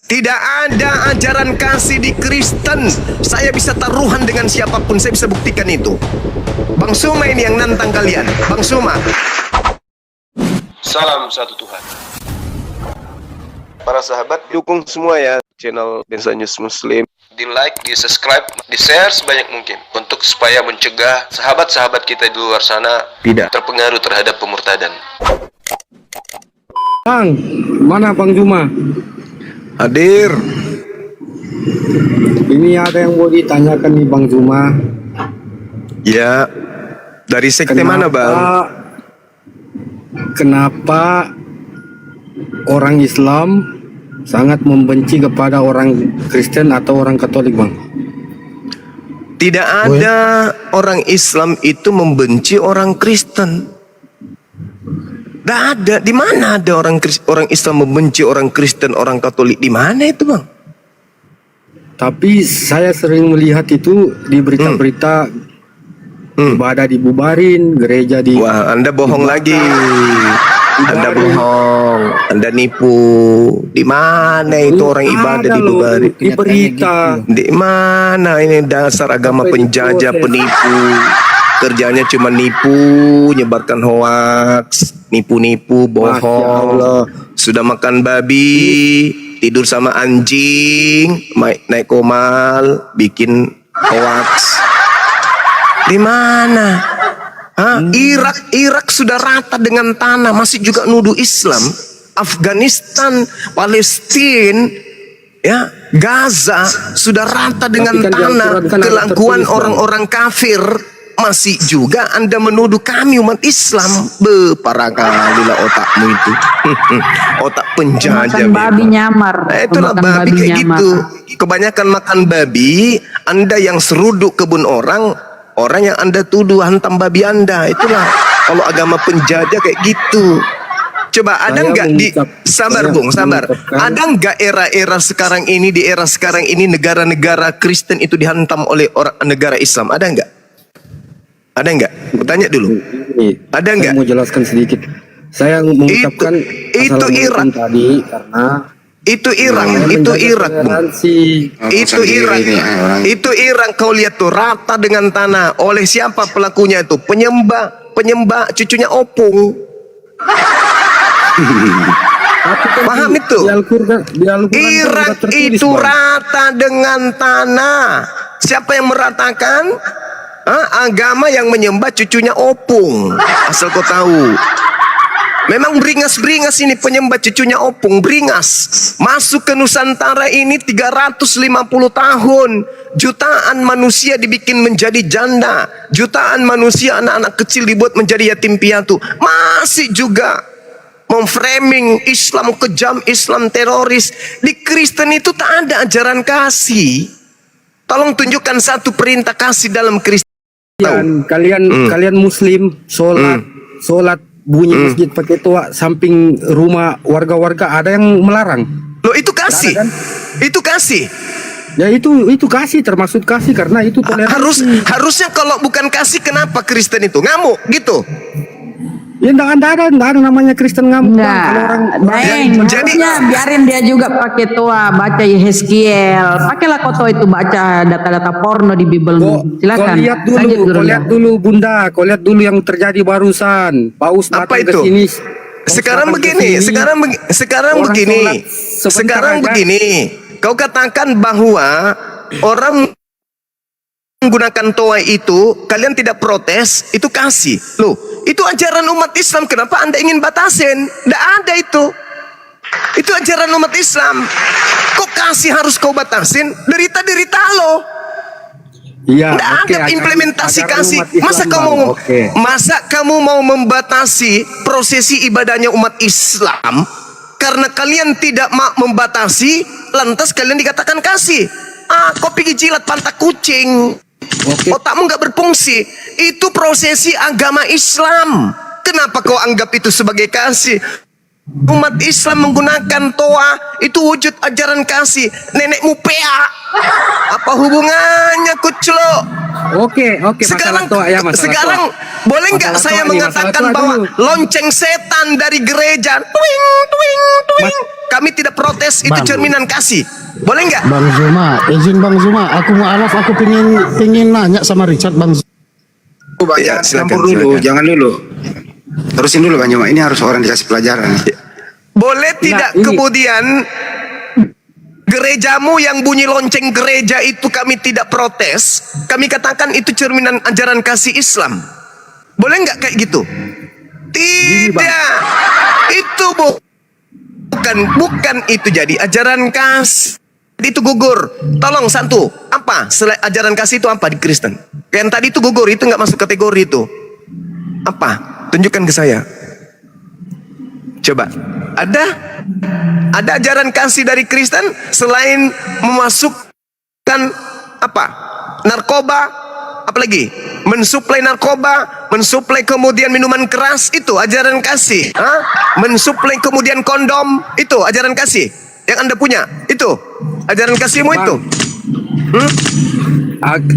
Tidak ada ajaran kasih di Kristen. Saya bisa taruhan dengan siapapun, saya bisa buktikan itu. Bang Suma ini yang nantang kalian. Bang Suma. Salam satu Tuhan. Para sahabat, dukung semua ya channel Densa News Muslim. Di like, di subscribe, di share sebanyak mungkin untuk supaya mencegah sahabat-sahabat kita di luar sana Tidak terpengaruh terhadap pemurtadan. Bang, mana Bang Juma? hadir. Ini ada yang mau ditanyakan nih Bang Juma. Ya, dari sekte mana Bang? Kenapa orang Islam sangat membenci kepada orang Kristen atau orang Katolik, Bang? Tidak ada orang Islam itu membenci orang Kristen. Tidak ada. Di mana ada orang Islam membenci orang Kristen, orang Katolik? Di mana itu, Bang? Tapi saya sering melihat itu di berita-berita ibadah dibubarin, gereja di... Wah, Anda bohong lagi. Anda bohong. Anda nipu. Di mana itu orang ibadah dibubarin? Di berita. Di mana ini dasar agama penjajah, penipu? Kerjanya cuma nipu, nyebarkan hoaks, nipu-nipu, bohong. Sudah makan babi, tidur sama anjing, naik komal, bikin hoaks. Di mana? Irak sudah rata dengan tanah, masih juga nuduh Islam. Afghanistan, Palestina, ya, Gaza sudah rata dengan tanah. Kelakuan orang-orang kafir. Masih juga Anda menuduh kami umat Islam. Parah kalilah otakmu itu. Otak penjajah. Makan babi nyamar. Itulah babi kayak nyamar. gitu. Kebanyakan makan babi. Anda yang seruduk kebun orang yang Anda tuduh hantam babi Anda. Itulah kalau agama penjajah kayak gitu. Coba ada nggak di sabar Bung, sabar. Ada nggak era-era sekarang ini, di era sekarang ini negara-negara Kristen itu dihantam oleh negara Islam? Ada nggak? Ada nggak? Bertanya dulu. Ada nggak? Saya mau jelaskan sedikit. Saya mengucapkan itu Irak tadi karena itu Irak, itu Irak, Bung. Itu Irak kau lihat tuh rata dengan tanah. Oleh siapa pelakunya itu? Penyembah cucunya opung. Paham itu? Irak itu rata dengan tanah. Siapa yang meratakan? Agama yang menyembah cucunya opung. Asal kau tahu. Memang beringas-beringas ini penyembah cucunya opung. Beringas. Masuk ke Nusantara ini 350 tahun. Jutaan manusia dibikin menjadi janda. Jutaan manusia, anak-anak kecil dibuat menjadi yatim piatu. Masih juga memframing Islam kejam, Islam teroris. Di Kristen itu tak ada ajaran kasih. Tolong tunjukkan satu perintah kasih dalam Kristen. Kalian Muslim sholat bunyi masjid pakai toa samping rumah warga-warga, ada yang melarang. Loh, itu kasih. Kan? Itu kasih. Ya itu kasih, termasuk kasih karena itu toleransi. Harusnya kalau bukan kasih, kenapa Kristen itu ngamuk gitu? Ya enggak ada namanya Kristen ngamuk. Jadinya biarin dia juga pakai toa, baca Yeskiel, pakailah kau toa itu baca data-data porno di Bible. Silakan. Kau lihat dulu Bunda, kau lihat dulu yang terjadi barusan. Paus apa datang itu? ke sini. Sekarang begini. Kau katakan bahwa orang menggunakan toa itu, kalian tidak protes, itu kasih. Loh, itu ajaran umat Islam, kenapa Anda ingin batasin? Tidak ada itu. Itu ajaran umat Islam. Kok kasih harus kau batasin? Derita-derita lo. Iya, tidak ada implementasi kasih. Masa kamu mau membatasi prosesi ibadahnya umat Islam karena kalian tidak membatasi, lantas kalian dikatakan kasih? Kau pergi jilat pantat kucing. Otakmu nggak berfungsi. Itu prosesi agama Islam. Kenapa kau anggap itu sebagai kasih? umat Islam menggunakan toa itu wujud ajaran kasih. Nenekmu pea. Apa hubungannya kuclo? Oke, Sekarang, masalah toa ya, masalah sekarang toa. boleh nggak Masalah saya toa nih, mengatakan masalah toa bahwa dulu. lonceng setan dari gereja, tuing, tuing, tuing. Kami tidak protes, itu Bang. cerminan kasih. Boleh nggak? Bang Zuma, izin Bang Zuma, aku mualaf, aku pengen nanya sama Richard Bang. Ya, silakan, Campur dulu, silakan. jangan dulu. Terusin dulu Bang Juma, ini harus orang dikasih pelajaran. Boleh tidak ini- kemudian gerejamu yang bunyi lonceng gereja itu kami tidak protes, kami katakan itu cerminan ajaran kasih Islam. Boleh nggak kayak gitu? Tidak. Itu bukan itu jadi ajaran kasih. Itu gugur. Tolong satu. Apa? Selain ajaran kasih itu apa di Kristen? Yang tadi itu gugur, itu nggak masuk kategori itu. Apa? Tunjukkan ke saya. Coba. Ada ajaran kasih dari Kristen selain memasukkan apa? Narkoba, apalagi? Mensuplai narkoba, mensuplai kemudian minuman keras, itu ajaran kasih. Hah? Mensuplai kemudian kondom, itu ajaran kasih. Yang Anda punya, itu ajaran kasihmu itu.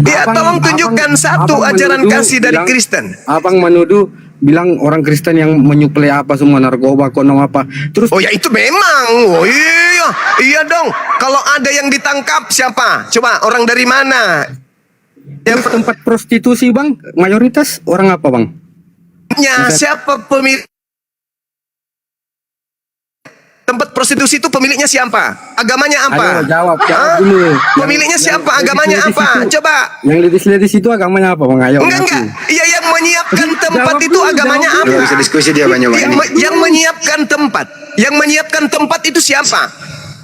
Ya, tolong tunjukkan satu ajaran kasih dari Kristen. Abang menuduh bilang orang Kristen yang menyuplai apa semua, narkoba, kondom apa. Terus Oh ya itu memang. Oh iya, iya dong. Kalau ada yang ditangkap siapa? Coba orang dari mana? yang tempat prostitusi Bang, mayoritas orang apa Bang? Siapa pemilik tempat prostitusi itu? Pemiliknya siapa? Agamanya apa? Ayo jawab Hah? dulu. Pemiliknya siapa? Agamanya ladies apa? itu- Coba. Yang ladies itu agamanya apa Bang? Ayo. Enggak. Iya, yang menyiapkan tempat Jawab itu dulu, agamanya jawab apa? Nggak bisa diskusi dia Bang Juma ini. Yang menyiapkan tempat. Yang menyiapkan tempat itu siapa?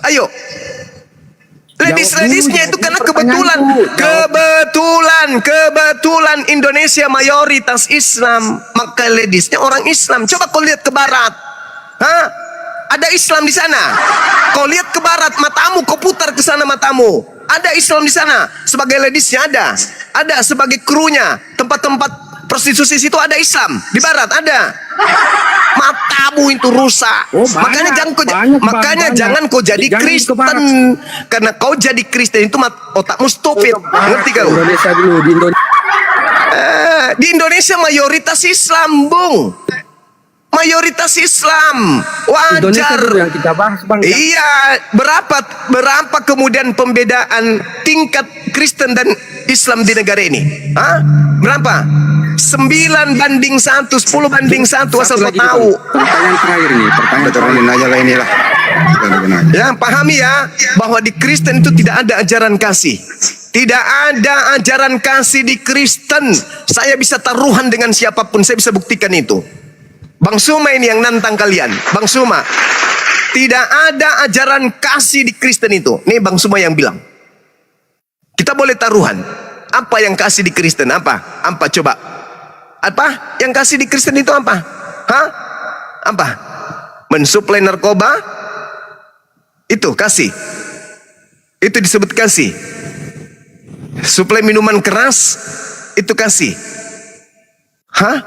Ayo. Ladies-ladiesnya itu karena kebetulan, kebetulan Indonesia mayoritas Islam, maka ladiesnya orang Islam. Coba kau lihat ke barat, hah? Ada Islam di sana. Kau lihat ke barat, matamu kau putar ke sana matamu. Ada Islam di sana. Sebagai ladiesnya ada sebagai krunya. Tempat-tempat prostitusi situ ada Islam. Di barat ada. Matamu itu rusak. Oh, banyak, makanya jangan kau, banyak, Bang, makanya banyak. jangan kau jadi Jangan ke Kristen. barat. Karena kau jadi Kristen itu otakmu stupid. Ngerti kau? Indonesia dulu, di Indonesia. Di Indonesia mayoritas Islam, Bung. Mayoritas Islam. Indonesia Wajar. dulu yang kita bahas Bang. Iya, berapa kemudian pembedaan tingkat Kristen dan Islam di negara ini? Hah? Berapa? 9:1, 10:1, asal kau lagi, tahu. Bang. Pertanyaan terakhir nih, pertanyaan Kita turunin aja lah inilah. Kita turunin aja. Ya, pahami ya bahwa di Kristen itu tidak ada ajaran kasih. Tidak ada ajaran kasih di Kristen. Saya bisa taruhan dengan siapapun, saya bisa buktikan itu. Bang Suma ini yang nantang kalian. Bang Suma, tidak ada ajaran kasih di Kristen itu. Nih Bang Suma yang bilang. Kita boleh taruhan. Apa yang kasih di Kristen? Apa? Apa coba? Apa? Yang kasih di Kristen itu apa? Hah? Apa? Mensuplai narkoba? Itu kasih. Itu disebut kasih. Suplai minuman keras? Itu kasih. Hah?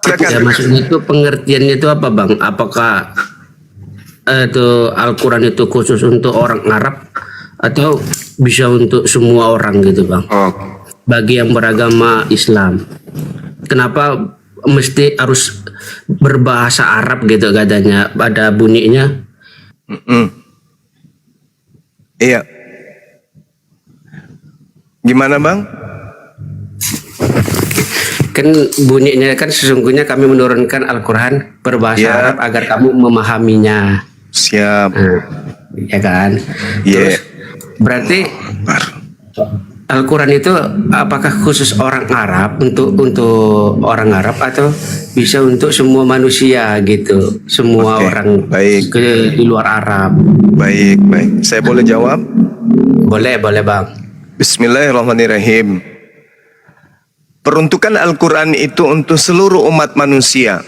Ya, Silakan. maksudnya itu pengertiannya itu apa Bang? Apakah itu Al-Quran itu khusus untuk orang Arab atau bisa untuk semua orang gitu Bang? Oh, Bagi yang beragama Islam, kenapa mesti harus berbahasa Arab gitu katanya? Ada bunyinya. Iya. Gimana Bang? Kan bunyinya kan sesungguhnya kami menurunkan Al-Quran berbahasa Ya. Arab agar kamu memahaminya. Siap. Nah, ya kan? Iya. Terus berarti Al-Quran itu apakah khusus orang Arab untuk orang Arab atau bisa untuk semua manusia gitu, semua Oke, orang baik. di luar Arab? Baik. Saya boleh jawab? Boleh Bang. Bismillahirrahmanirrahim. Peruntukan Al-Quran itu untuk seluruh umat manusia.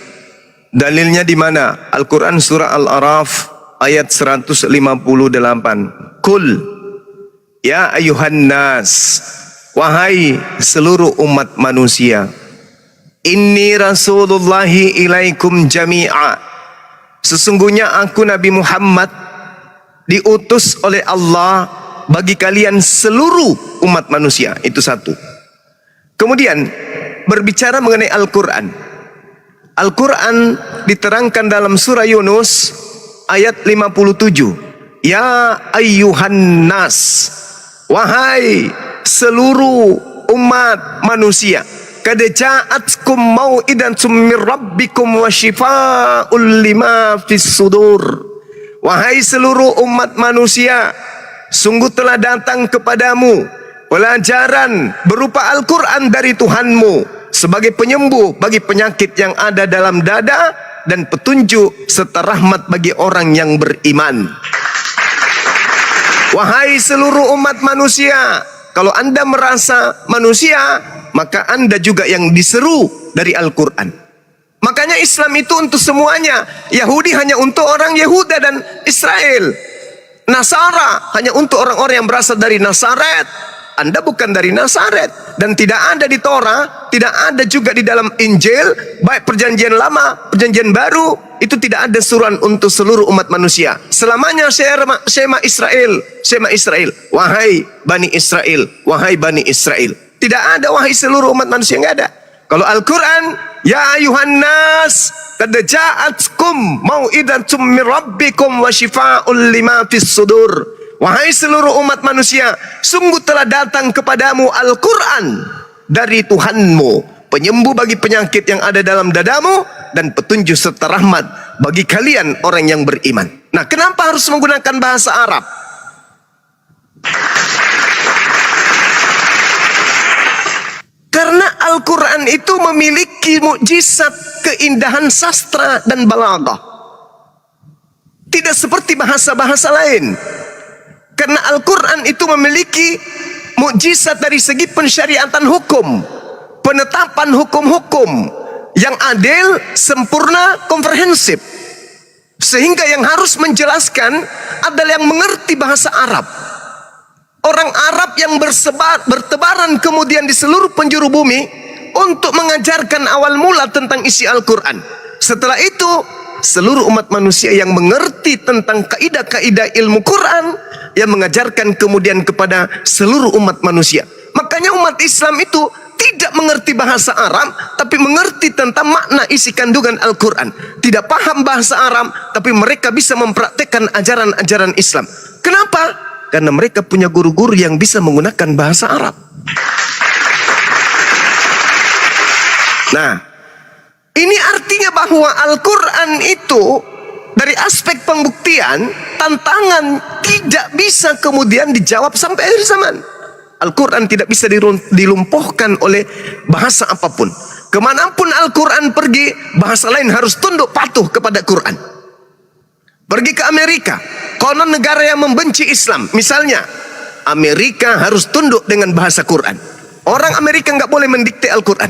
Dalilnya di mana? Al-Quran surah Al-A'raf ayat 158. Kul ya ayuhan nas, wahai seluruh umat manusia, inni rasulullahi ilaikum jami'a, sesungguhnya aku Nabi Muhammad diutus oleh Allah bagi kalian seluruh umat manusia. Itu satu. Kemudian berbicara mengenai Al-Quran. Al-Quran diterangkan dalam surah Yunus ayat 57. Ya ayyuhan nas, wahai seluruh umat manusia, qad ja'atkum mau'idatun min rabbikum wa shifaa'un lima fis sudur. Wahai seluruh umat manusia, sungguh telah datang kepadamu pelajaran berupa Al-Quran dari Tuhanmu sebagai penyembuh bagi penyakit yang ada dalam dada dan petunjuk serta rahmat bagi orang yang beriman. Wahai seluruh umat manusia, kalau anda merasa manusia, maka anda juga yang diseru dari Al-Quran. Makanya Islam itu untuk semuanya. Yahudi hanya untuk orang Yehuda dan Israel. Nasara hanya untuk orang-orang yang berasal dari Nazaret. Anda bukan dari Nazaret. Dan tidak ada di Torah, tidak ada juga di dalam Injil, baik perjanjian lama, perjanjian baru, itu tidak ada suruhan untuk seluruh umat manusia. Selamanya Shema Israel, Shema Israel. Wahai Bani Israel, wahai Bani Israel. Tidak ada wahai seluruh umat manusia, enggak ada. Kalau Al-Quran, ya ayuhan nas, qad ja'atkum mau'idatun min rabbikum wa shifaa'un lima fis sudur. Wahai seluruh umat manusia, sungguh telah datang kepadamu Al-Quran dari Tuhanmu, penyembuh bagi penyakit yang ada dalam dadamu dan petunjuk serta rahmat bagi kalian orang yang beriman. Nah, kenapa harus menggunakan bahasa Arab? Karena Al-Quran itu memiliki mukjizat keindahan sastra dan balaghah. Tidak seperti bahasa-bahasa lain. Karena Al-Quran itu memiliki mukjizat dari segi pensyariatan hukum, penetapan hukum-hukum yang adil, sempurna, komprehensif. Sehingga yang harus menjelaskan adalah yang mengerti bahasa Arab. Orang Arab yang bertebaran kemudian di seluruh penjuru bumi untuk mengajarkan awal mula tentang isi Al-Quran. Setelah itu, seluruh umat manusia yang mengerti tentang kaidah-kaidah ilmu Quran yang mengajarkan kemudian kepada seluruh umat manusia. Makanya umat Islam itu tidak mengerti bahasa Arab, tapi mengerti tentang makna isi kandungan Al-Quran. Tidak paham bahasa Arab, tapi mereka bisa mempraktekkan ajaran-ajaran Islam. Kenapa? Karena mereka punya guru-guru yang bisa menggunakan bahasa Arab. Nah, ini artinya bahwa Al-Quran itu dari aspek pembuktian, tantangan tidak bisa kemudian dijawab sampai akhir zaman. Al-Quran tidak bisa dilumpuhkan oleh bahasa apapun. Kemanapun Al-Quran pergi, bahasa lain harus tunduk patuh kepada Quran. Pergi ke Amerika, konon negara yang membenci Islam, misalnya Amerika harus tunduk dengan bahasa Quran. Orang Amerika nggak boleh mendikte Al-Quran.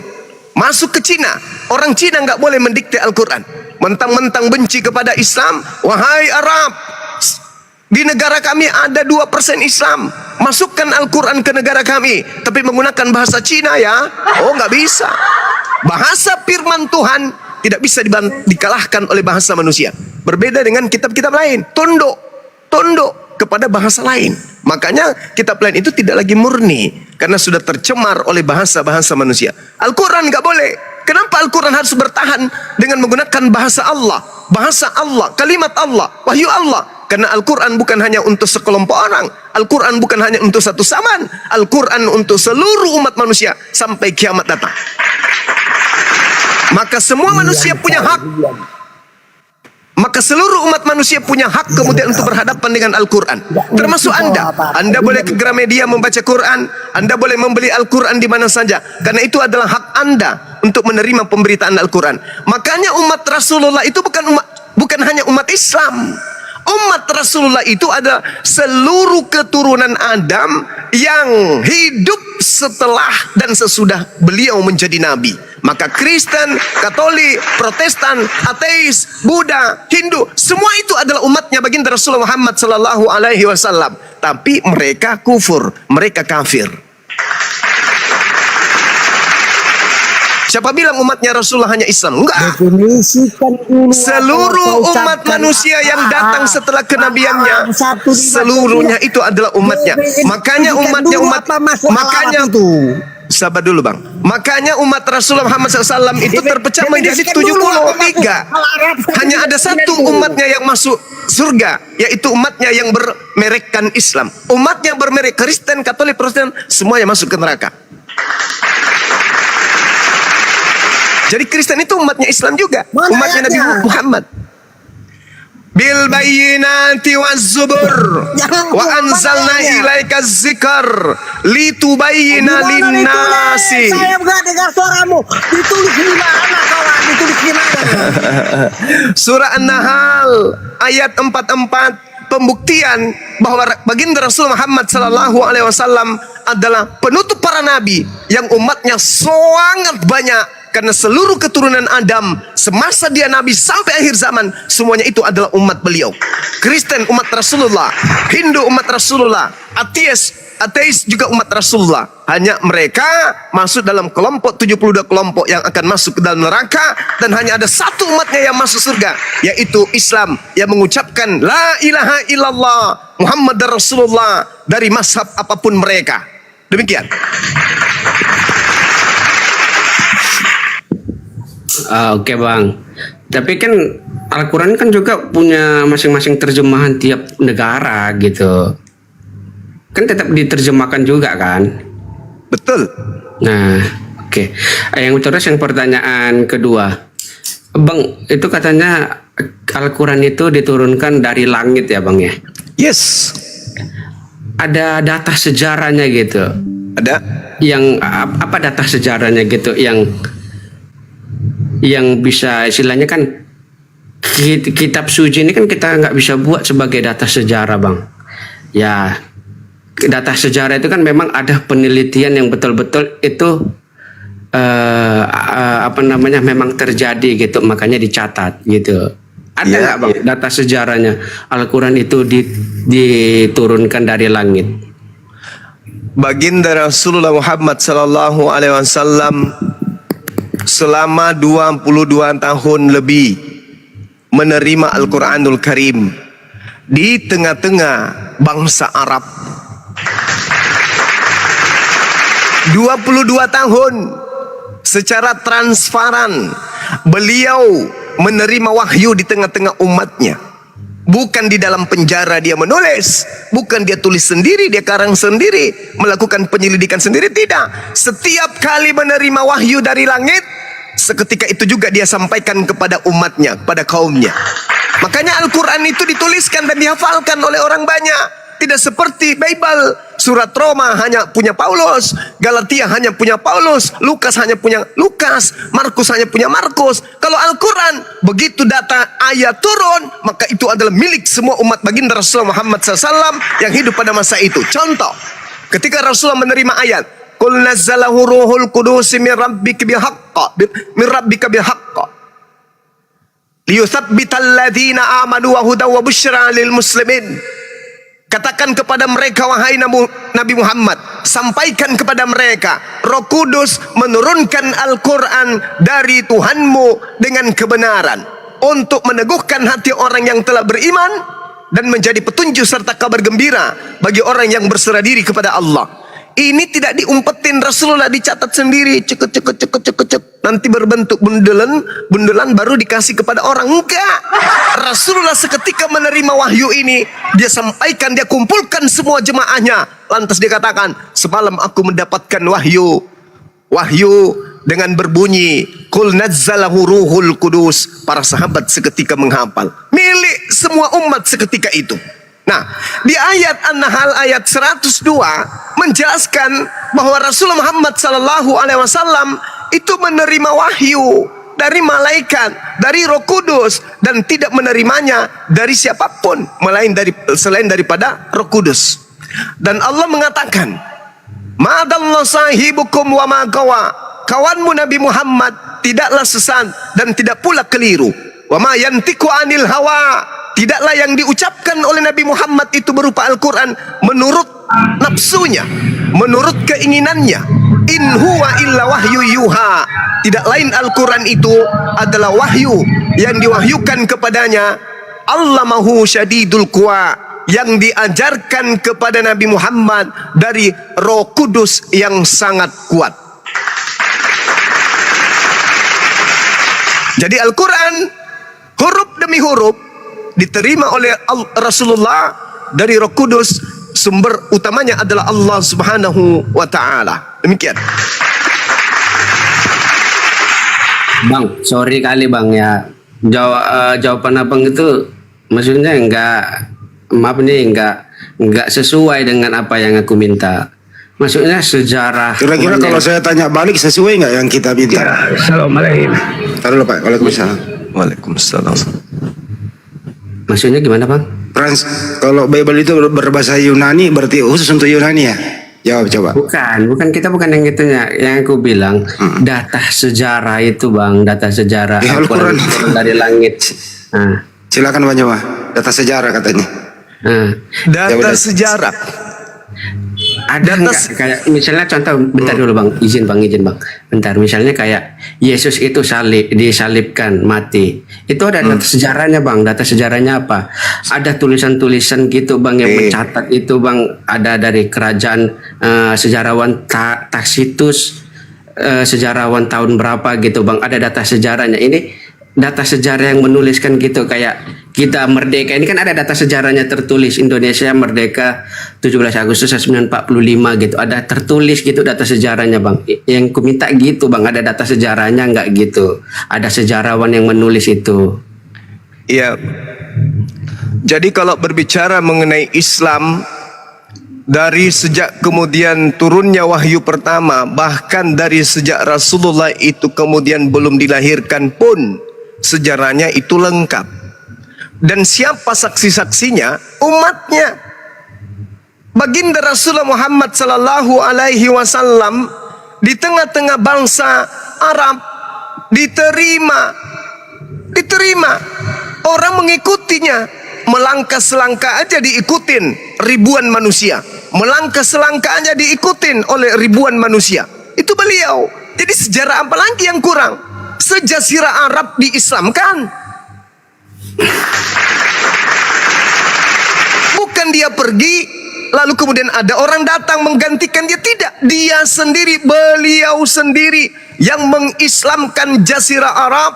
Masuk ke Cina, orang Cina nggak boleh mendikte Al-Quran. Mentang-mentang benci kepada Islam, wahai Arab, di negara kami ada 2% Islam, masukkan Al-Quran ke negara kami, tapi menggunakan bahasa Cina ya. Oh, nggak bisa. Bahasa firman Tuhan tidak bisa dikalahkan oleh bahasa manusia. Berbeda dengan kitab-kitab lain, tunduk kepada bahasa lain. Makanya kitab lain itu tidak lagi murni, karena sudah tercemar oleh bahasa-bahasa manusia. Al-Quran nggak boleh. Kenapa Al-Quran harus bertahan dengan menggunakan bahasa Allah, kalimat Allah, wahyu Allah? Karena Al-Quran bukan hanya untuk sekelompok orang, Al-Quran bukan hanya untuk satu zaman, Al-Quran untuk seluruh umat manusia sampai kiamat datang. Maka semua manusia punya hak. Maka seluruh umat manusia punya hak kemudian untuk berhadapan dengan Al-Quran. Termasuk Anda. Anda boleh ke Gramedia membaca Quran. Anda boleh membeli Al-Quran di mana saja. Karena itu adalah hak Anda untuk menerima pemberitaan Al-Quran. Makanya umat Rasulullah itu bukan hanya umat Islam. Umat Rasulullah itu adalah seluruh keturunan Adam yang hidup setelah dan sesudah beliau menjadi nabi. Maka Kristen, Katolik, Protestan, ateis, Buddha, Hindu, semua itu adalah umatnya baginda Rasulullah Muhammad sallallahu alaihi wasallam. Tapi mereka kufur, mereka kafir. Siapa bilang umatnya Rasulullah hanya Islam? Enggak. Definisikan dulu Seluruh apa umat ucapkan manusia yang datang setelah kenabiannya, satu dibaca seluruhnya itu adalah umatnya. Makanya umatnya dulu umat, apa masuk makanya alamat itu. sabar dulu bang. Makanya umat Rasulullah Muhammad SAW itu terpecah menjadi 73. Hanya ada satu umatnya yang masuk surga, yaitu umatnya yang bermerekkan Islam. Umatnya bermerek Kristen, Katolik, Protestan, semuanya masuk ke neraka. Jadi Kristen itu umatnya Islam juga, umatnya Nabi Muhammad. Bil bayyinati waz zubur wa anzalna ilaika dzikr litubayyana lin-nasi. Saya enggak dengar suaramu. Ditulis di mana kawan? Ditulis di mana? Surah An-Nahl ayat 44, pembuktian bahwa baginda Rasul Muhammad sallallahu alaihi wasallam adalah penutup para nabi yang umatnya sangat banyak. Karena seluruh keturunan Adam semasa dia Nabi sampai akhir zaman, semuanya itu adalah umat beliau. Kristen umat Rasulullah, Hindu umat Rasulullah, ateis juga umat Rasulullah. Hanya mereka masuk dalam kelompok 72 kelompok yang akan masuk ke dalam neraka. Dan hanya ada satu umatnya yang masuk surga, yaitu Islam, yang mengucapkan La ilaha illallah Muhammad Rasulullah dari mazhab apapun mereka. Demikian. Oke bang, tapi kan Al-Quran kan juga punya masing-masing terjemahan tiap negara gitu. Kan tetap diterjemahkan juga kan? Betul. Nah, oke. Yang pertanyaan kedua, bang, itu katanya Al-Quran itu diturunkan dari langit ya bang ya? Yes. Ada data sejarahnya gitu? Ada. Yang apa data sejarahnya gitu yang bisa istilahnya kan kitab suci ini kan kita nggak bisa buat sebagai data sejarah bang. Ya data sejarah itu kan memang ada penelitian yang betul-betul itu memang terjadi gitu, makanya dicatat gitu. Ada nggak bang data sejarahnya Al-Quran itu diturunkan dari langit? Baginda Rasulullah Muhammad sallallahu alaihi wasallam selama 22 tahun lebih menerima Al-Quranul Karim di tengah-tengah bangsa Arab. 22 tahun secara transparan beliau menerima wahyu di tengah-tengah umatnya. Bukan di dalam penjara dia menulis, bukan dia tulis sendiri, dia karang sendiri, melakukan penyelidikan sendiri, tidak. Setiap kali menerima wahyu dari langit, seketika itu juga dia sampaikan kepada umatnya, kepada kaumnya. Makanya Al-Quran itu dituliskan dan dihafalkan oleh orang banyak. Tidak seperti Bible, surat Roma hanya punya Paulus, Galatia hanya punya Paulus, Lukas hanya punya Lukas, Markus hanya punya Markus. Kalau Al-Quran, begitu data ayat turun, maka itu adalah milik semua umat baginda Rasulullah Muhammad SAW yang hidup pada masa itu. Contoh, ketika Rasulullah menerima ayat, Qul nazzalahu ruhul qudusi min rabbika bihaqqa liyuthabbital ladzina amanu wa hudaw wa busyra lil muslimin. Katakan kepada mereka, wahai Nabi Muhammad, sampaikan kepada mereka, Roh Kudus menurunkan Al-Quran dari Tuhanmu dengan kebenaran untuk meneguhkan hati orang yang telah beriman dan menjadi petunjuk serta kabar gembira bagi orang yang berserah diri kepada Allah. Ini tidak diumpetin, Rasulullah dicatat sendiri, cek, nanti berbentuk bundelan baru dikasih kepada orang. Enggak, Rasulullah seketika menerima wahyu ini, dia sampaikan, dia kumpulkan semua jemaahnya, lantas dia katakan, semalam aku mendapatkan wahyu dengan berbunyi Qul nazzalahu ruhul qudus. Para sahabat seketika menghafal, milik semua umat seketika itu. Nah, di ayat An-Nahl ayat 102 menjelaskan bahwa Rasulullah Muhammad SAW itu menerima wahyu dari malaikat, dari Roh Kudus, dan tidak menerimanya dari siapapun selain daripada Roh Kudus. Dan Allah mengatakan, Ma'adallah sahibukum wa ma gawa. Kawanmu Nabi Muhammad tidaklah sesat dan tidak pula keliru. Wa ma yantiqu anil hawa. Tidaklah yang diucapkan oleh Nabi Muhammad itu berupa Al-Quran menurut nafsunya, menurut keinginannya. In huwa illa wahyu yuha. Tidak lain Al-Quran itu adalah wahyu yang diwahyukan kepadanya. Allamahu syadidul quwa, yang diajarkan kepada Nabi Muhammad dari Roh Kudus yang sangat kuat. Jadi Al-Quran huruf demi huruf diterima oleh Rasulullah dari Roh Kudus. Sumber utamanya adalah Allah Subhanahu wa Ta'ala. Demikian. Bang, sorry kali bang ya, jawaban abang itu maksudnya maaf nih enggak sesuai dengan apa yang aku minta. Maksudnya sejarah. Kira-kira kalau saya tanya balik sesuai nggak yang kita minta? Assalamualaikum. Taruh Pak. Waalaikumsalam. Waalaikumsalam. Maksudnya gimana bang? Frans, kalau Bible itu berbahasa Yunani berarti khusus untuk Yunani ya? Jawab coba. Bukan kita bukan yang itunya. Yang aku bilang data sejarah itu bang, data sejarah Al-Quran dari langit. Nah. Silakan Bang Jawa. Data sejarah katanya. Nah. Data sejarah. Ada nggak kayak misalnya contoh, bentar dulu bang, izin bang, bentar. Misalnya kayak Yesus itu disalibkan, mati. Itu ada data sejarahnya bang. Data sejarahnya apa? Ada tulisan-tulisan gitu bang yang mencatat itu bang. Ada dari kerajaan sejarawan Tacitus, sejarawan tahun berapa gitu bang. Ada data sejarahnya. Ini data sejarah yang menuliskan gitu, kayak kita merdeka ini kan ada data sejarahnya tertulis, Indonesia merdeka 17 Agustus 1945 gitu, ada tertulis gitu data sejarahnya bang. Yang ku minta gitu bang, ada data sejarahnya nggak gitu, ada sejarawan yang menulis itu. Iya. Jadi kalau berbicara mengenai Islam, dari sejak kemudian turunnya wahyu pertama, bahkan dari sejak Rasulullah itu kemudian belum dilahirkan pun, sejarahnya itu lengkap. Dan siapa saksi-saksinya? Umatnya. Baginda Rasulullah Muhammad sallallahu alaihi wasallam di tengah-tengah bangsa Arab diterima. Orang mengikutinya. Melangkah selangkah aja diikutin ribuan manusia. Melangkah selangkah aja diikutin oleh ribuan manusia. Itu beliau. Jadi sejarah apa lagi yang kurang? Sejazirah Arab diislamkan. Bukan dia pergi lalu kemudian ada orang datang menggantikan dia, tidak. Dia sendiri, beliau sendiri yang mengislamkan Jazirah Arab.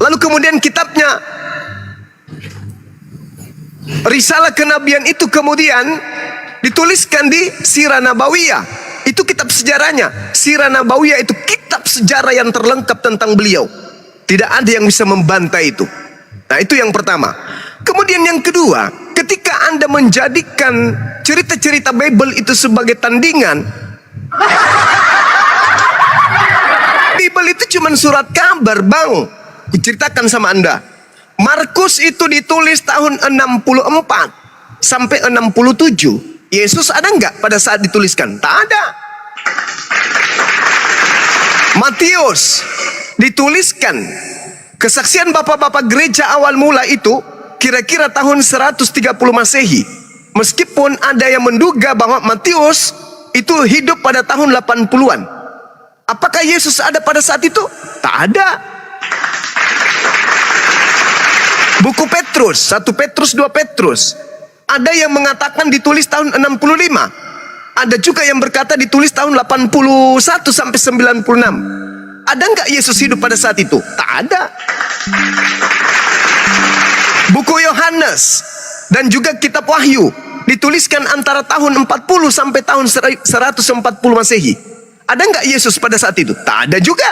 Lalu kemudian kitabnya Risalah Kenabian itu kemudian dituliskan di Sirah Nabawiyah. Itu kitab sejarahnya. Sirah Nabawiyah itu kitab sejarah yang terlengkap tentang beliau. Tidak ada yang bisa membantai itu. Nah, itu yang pertama. Kemudian yang kedua, ketika Anda menjadikan cerita-cerita Bible itu sebagai tandingan, Bible itu cuma surat kabar, bang. Kuceritakan sama Anda. Markus itu ditulis tahun 64 sampai 67. Yesus ada nggak pada saat dituliskan? Tak ada. Matius dituliskan, kesaksian bapak-bapak gereja awal mula itu kira-kira tahun 130 Masehi. Meskipun ada yang menduga bahwa Matius itu hidup pada tahun 80-an. Apakah Yesus ada pada saat itu? Tak ada. Buku Petrus, 1 Petrus, 2 Petrus, ada yang mengatakan ditulis tahun 65. Ada juga yang berkata ditulis tahun 81 sampai 96. Ada nggak Yesus hidup pada saat itu? Tak ada. Buku Yohanes dan juga kitab Wahyu dituliskan antara tahun 40 sampai tahun 140 Masehi. Ada nggak Yesus pada saat itu? Tak ada juga.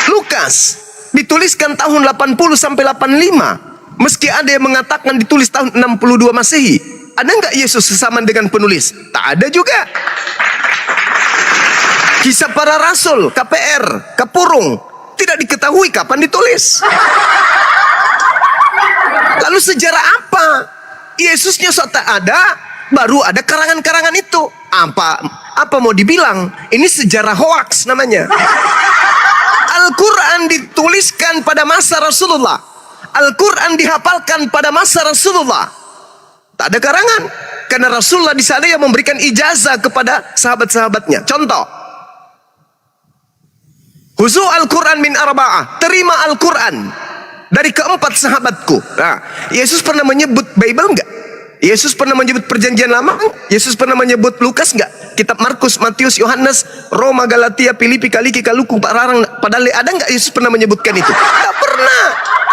Lukas dituliskan tahun 80 sampai 85. Meski ada yang mengatakan ditulis tahun 62 Masehi. Ada nggak Yesus sesama dengan penulis? Tak ada juga. Kisah Para Rasul, KPR, Kapurung, tidak diketahui kapan ditulis. Lalu sejarah apa? Yesusnya tak ada, baru ada karangan-karangan itu. Apa mau dibilang? Ini sejarah hoaks namanya. Al-Quran dituliskan pada masa Rasulullah. Al-Quran dihafalkan pada masa Rasulullah. Tak ada karangan. Karena Rasulullah di sana yang memberikan ijazah kepada sahabat-sahabatnya. Contoh, Huzu Al-Quran min arba'ah, terima Al-Quran dari keempat sahabatku. Nah, Yesus pernah menyebut Bible enggak? Yesus pernah menyebut perjanjian lama? Yesus pernah menyebut Lukas enggak? Kitab Markus, Matius, Yohanes, Roma, Galatia, Filipi, Kaliki, Kaluku, Pararang, padahal ada enggak Yesus pernah menyebutkan itu? Enggak pernah.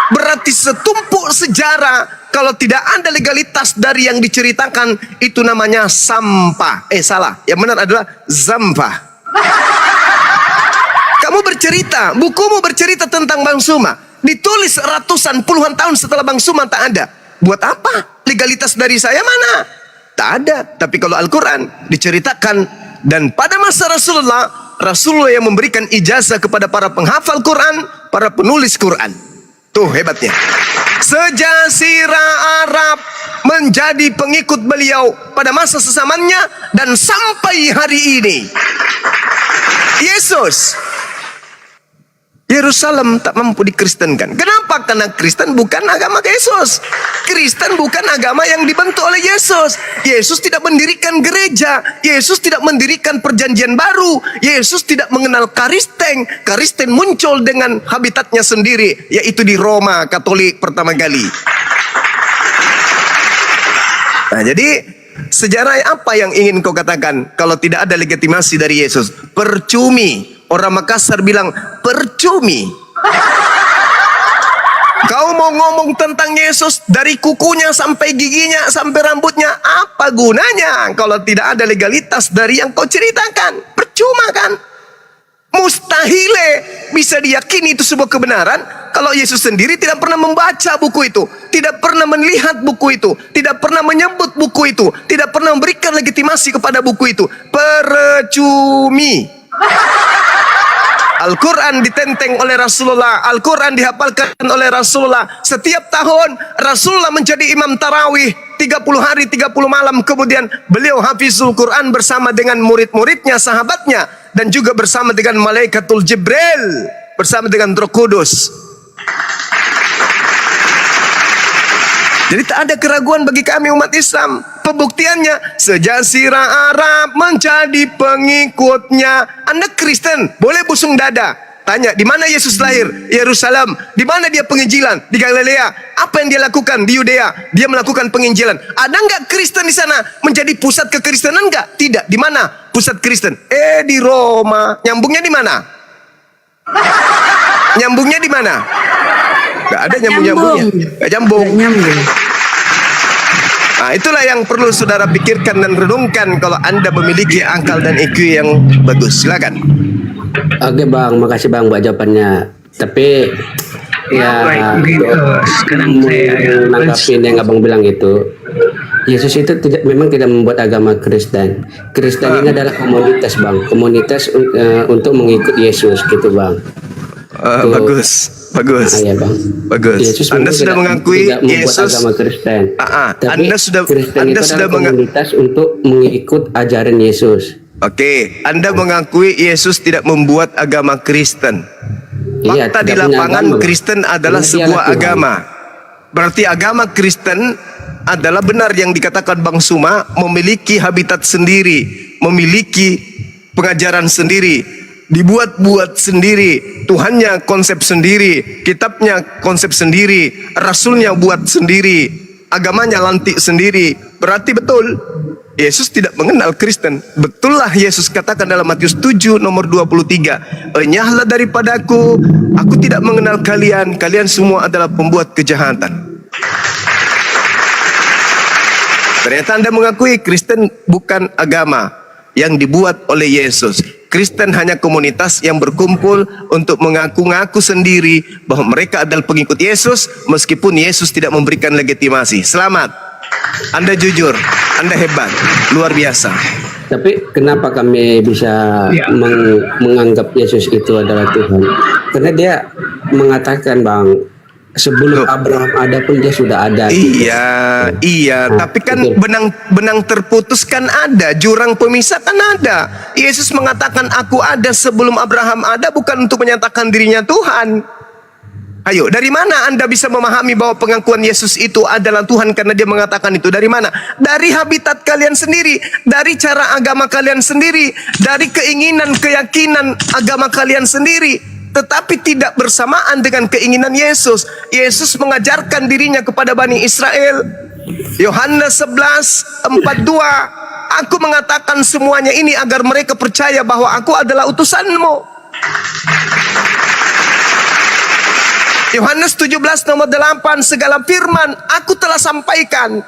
Berarti setumpuk sejarah, kalau tidak ada legalitas dari yang diceritakan, itu namanya sampah. Salah. Yang benar adalah zampah. Kamu bercerita, bukumu bercerita tentang Bang Suma, ditulis ratusan, puluhan tahun setelah Bang Suma tak ada. Buat apa? Legalitas dari saya mana? Tak ada. Tapi kalau Al-Quran diceritakan, dan pada masa Rasulullah yang memberikan ijazah kepada para penghafal Quran, para penulis Quran. Tuh hebatnya. Sejazirah Arab menjadi pengikut beliau pada masa sesamanya dan sampai hari ini. Yerusalem tak mampu dikristenkan. Kenapa? Karena Kristen bukan agama Yesus. Kristen bukan agama yang dibentuk oleh Yesus. Yesus tidak mendirikan gereja. Yesus tidak mendirikan perjanjian baru. Yesus tidak mengenal Karisten. Karisten muncul dengan habitatnya sendiri, yaitu di Roma Katolik pertama kali. Nah, jadi sejarah apa yang ingin kau katakan kalau tidak ada legitimasi dari Yesus? Percumi. Orang Makassar bilang percumi. Kau mau ngomong tentang Yesus dari kukunya sampai giginya sampai rambutnya, apa gunanya kalau tidak ada legalitas dari yang kau ceritakan? Percuma kan? Mustahile bisa diyakini itu sebuah kebenaran kalau Yesus sendiri tidak pernah membaca buku itu, tidak pernah melihat buku itu, tidak pernah menyebut buku itu, tidak pernah memberikan legitimasi kepada buku itu. Percumi. Al-Quran ditenteng oleh Rasulullah, Al-Quran dihafalkan oleh Rasulullah. Setiap tahun Rasulullah menjadi imam tarawih 30 hari 30 malam. Kemudian beliau hafizul Quran bersama dengan murid-muridnya, sahabatnya, dan juga bersama dengan Malaikatul Jibril, bersama dengan Roh Kudus. Jadi tak ada keraguan bagi kami umat Islam. Pembuktiannya, sejazirah Arab menjadi pengikutnya. Anda Kristen, boleh busung dada. Tanya, di mana Yesus lahir? Yerusalem. Di mana dia penginjilan? Di Galilea. Apa yang dia lakukan? Di Yudea. Dia melakukan penginjilan. Ada enggak Kristen di sana menjadi pusat kekristenan enggak? Tidak. Di mana pusat Kristen? Di Roma. Nyambungnya di mana? Nyambungnya di mana? Enggak ada nyambung-nyambungnya. Enggak nyambung. Nah, itulah yang perlu saudara pikirkan dan renungkan kalau Anda memiliki akal dan IQ yang bagus. Silakan. Oke Bang, makasih Bang buat jawabannya. Tapi ya sekarang saya menanggapi yang Abang bilang itu, Yesus itu memang tidak membuat agama Kristen. Kristen ini adalah komunitas Bang, komunitas untuk mengikut Yesus gitu Bang. Bagus. Ya, Bang. Bagus. Yesus Anda sudah mengakui Yesus agama Kristen. Tapi Anda sudah komunitas untuk mengikut ajaran Yesus. Oke, Anda mengakui Yesus tidak membuat agama Kristen. Iya, Fakta di lapangan Kristen adalah sebuah agama. Berarti agama Kristen adalah benar yang dikatakan Bang Suma, memiliki habitat sendiri, memiliki pengajaran sendiri, dibuat-buat sendiri, Tuhannya konsep sendiri, kitabnya konsep sendiri, rasulnya buat sendiri, agamanya lantik sendiri. Berarti betul Yesus tidak mengenal Kristen. Betullah Yesus katakan dalam Matius 7 nomor 23, enyahlah daripadaku, aku tidak mengenal kalian, kalian semua adalah pembuat kejahatan. Ternyata Anda mengakui Kristen bukan agama yang dibuat oleh Yesus. Kristen hanya komunitas yang berkumpul untuk mengaku-ngaku sendiri bahwa mereka adalah pengikut Yesus, meskipun Yesus tidak memberikan legitimasi. Selamat, Anda jujur, Anda hebat, luar biasa. Tapi kenapa kami bisa menganggap Yesus itu adalah Tuhan? Karena dia mengatakan Bang, sebelum Abraham ada pun dia sudah ada. Iya, tapi kan benang terputus kan ada, jurang pemisah kan ada. Yesus mengatakan aku ada sebelum Abraham ada, bukan untuk menyatakan dirinya Tuhan. Ayo, dari mana Anda bisa memahami bahwa pengakuan Yesus itu adalah Tuhan karena dia mengatakan itu? Dari mana? Dari habitat kalian sendiri, dari cara agama kalian sendiri, dari keinginan, keyakinan agama kalian sendiri. Tetapi tidak bersamaan dengan keinginan Yesus. Yesus mengajarkan dirinya kepada Bani Israel. Yohanes 11:42, aku mengatakan semuanya ini agar mereka percaya bahwa aku adalah utusanmu. Yohanes 17:8, segala firman aku telah sampaikan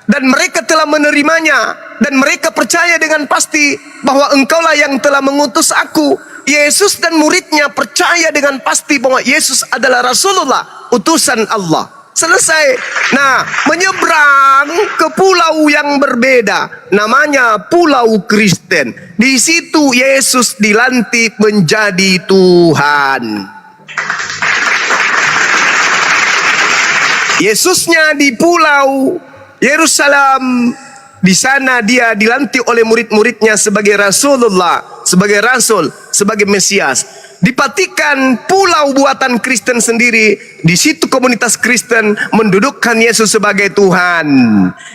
dan mereka telah menerimanya dan mereka percaya dengan pasti bahwa engkaulah yang telah mengutus aku. Yesus dan muridnya percaya dengan pasti bahwa Yesus adalah Rasulullah, utusan Allah. Selesai. Nah, menyeberang ke pulau yang berbeda, namanya Pulau Kristen. Di situ Yesus dilantik menjadi Tuhan. Yesusnya di pulau Yerusalem, di sana dia dilantik oleh murid-muridnya sebagai Rasulullah, sebagai Rasul, sebagai Mesias. Dipatikan pulau buatan Kristen sendiri. Di situ komunitas Kristen mendudukkan Yesus sebagai Tuhan.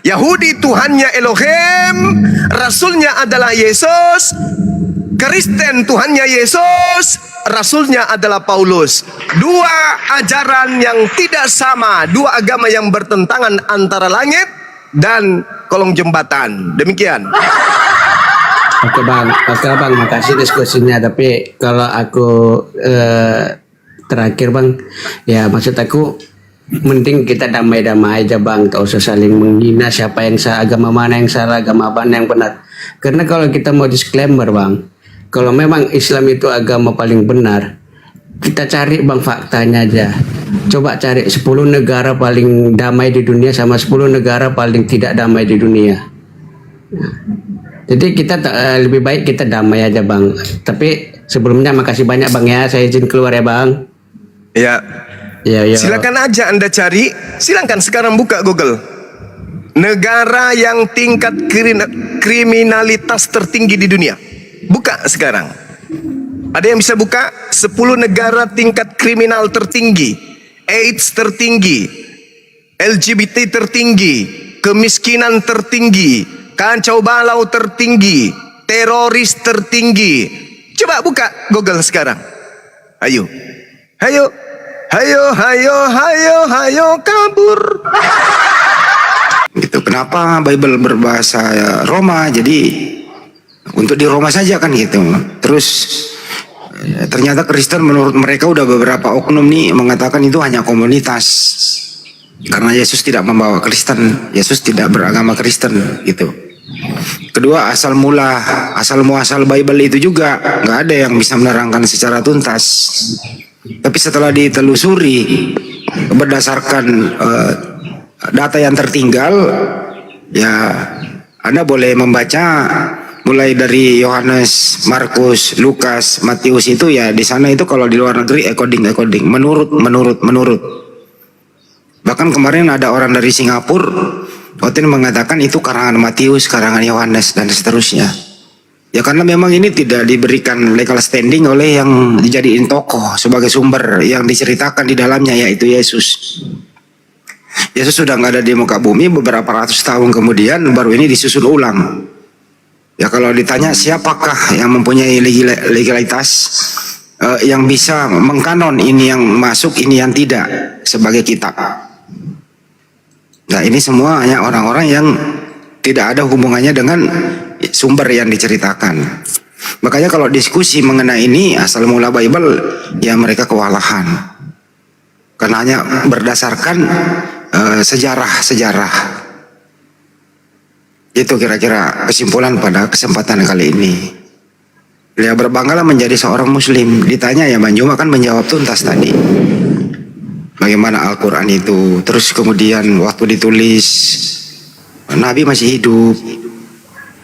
Yahudi Tuhannya Elohim, Rasulnya adalah Yesus. Kristen Tuhannya Yesus, Rasulnya adalah Paulus. Dua ajaran yang tidak sama, dua agama yang bertentangan antara langit dan kolong jembatan. Demikian. Oke bang, makasih diskusinya. Tapi kalau aku terakhir bang, ya maksud aku mending kita damai-damai aja bang, gak usah saling menghina siapa yang salah, agama mana yang salah, agama mana yang benar. Karena kalau kita mau disclaimer bang, kalau memang Islam itu agama paling benar, kita cari bang faktanya aja. Coba cari 10 negara paling damai di dunia sama 10 negara paling tidak damai di dunia. Nah, jadi kita lebih baik kita damai aja bang. Tapi sebelumnya makasih banyak bang ya. Saya izin keluar ya bang. Ya. Silakan aja Anda cari. Silakan sekarang buka Google. Negara yang tingkat kriminalitas tertinggi di dunia. Buka sekarang. Ada yang bisa buka? 10 negara tingkat kriminal tertinggi, AIDS tertinggi, LGBT tertinggi, kemiskinan tertinggi, kacau balau tertinggi, teroris tertinggi. Coba buka Google sekarang. Ayo kabur. Gitu. Kenapa Bible berbahasa Roma? Jadi untuk di Roma saja kan gitu. Terus ternyata Kristen menurut mereka udah beberapa oknum nih mengatakan itu hanya komunitas. Karena Yesus tidak membawa Kristen, Yesus tidak beragama Kristen gitu. Kedua, asal muasal Bible itu juga nggak ada yang bisa menerangkan secara tuntas. Tapi setelah ditelusuri berdasarkan data yang tertinggal, ya Anda boleh membaca mulai dari Yohanes, Markus, Lukas, Matius itu ya di sana itu kalau di luar negeri according menurut. Bahkan kemarin ada orang dari Singapura waktu mengatakan itu karangan Matius, karangan Yohanes dan seterusnya. Ya karena memang ini tidak diberikan legal standing oleh yang dijadiin tokoh sebagai sumber yang diceritakan di dalamnya yaitu Yesus. Yesus sudah nggak ada di muka bumi beberapa ratus tahun kemudian baru ini disusun ulang. Ya kalau ditanya siapakah yang mempunyai legalitas yang bisa mengkanon ini yang masuk ini yang tidak sebagai kitab. Nah ini semua hanya orang-orang yang tidak ada hubungannya dengan sumber yang diceritakan. Makanya kalau diskusi mengenai ini asal mula Bible ya mereka kewalahan. Karena hanya berdasarkan sejarah. Itu kira-kira kesimpulan pada kesempatan kali ini. Ya berbanggalah menjadi seorang muslim. Ditanya ya Manjuma kan menjawab tuntas tadi. Bagaimana Al-Quran itu. Terus kemudian waktu ditulis Nabi masih hidup.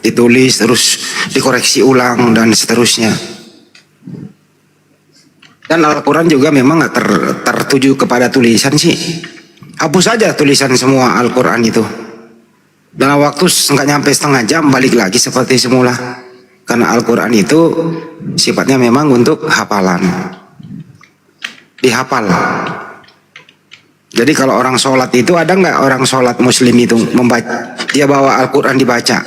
Ditulis terus dikoreksi ulang dan seterusnya. Dan Al-Quran juga memang gak tertuju kepada tulisan sih. Hapus saja tulisan semua Al-Quran itu. Dalam waktu nggak nyampe setengah jam balik lagi seperti semula. Karena Al-Quran itu sifatnya memang untuk hafalan. Dihafal. Jadi kalau orang sholat itu ada nggak orang sholat muslim itu membaca, dia bawa Al-Quran dibaca?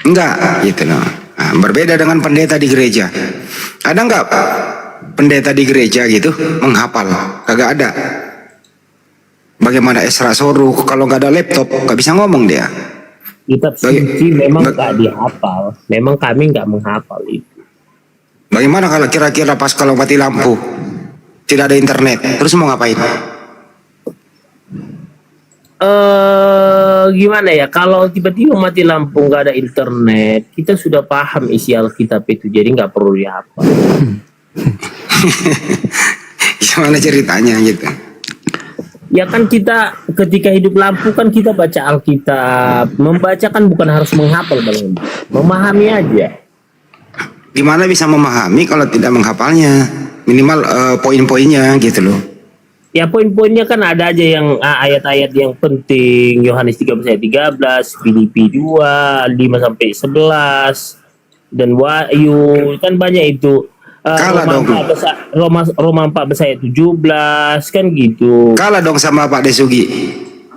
Enggak, gitu loh. Nah, berbeda dengan pendeta di gereja. Ada nggak pendeta di gereja gitu menghafal? Kagak ada. Bagaimana Esra Soruk kalau nggak ada laptop nggak bisa ngomong dia. Kitab suci memang nggak dihafal, memang kami nggak menghafal itu. Bagaimana kalau kira-kira pas kalau mati lampu, tidak ada internet, terus mau ngapain? Gimana ya, kalau tiba-tiba mati lampu nggak ada internet, kita sudah paham isi Alkitab itu, jadi nggak perlu dihafal. Gimana ceritanya gitu? Ya kan kita ketika hidup lampu kan kita baca Alkitab. Membaca kan bukan harus menghafal, Bang. Memahami aja. Gimana bisa memahami kalau tidak menghafalnya? Minimal poin-poinnya gitu loh. Ya poin-poinnya kan ada aja yang ayat-ayat yang penting. Yohanes 13 ayat 13, Filipi 2, 5 sampai 11, dan Wahyu, kan banyak itu. Kalah dong. Roma 14 ayat 17 kan gitu. Kalah dong sama Pak Desugi.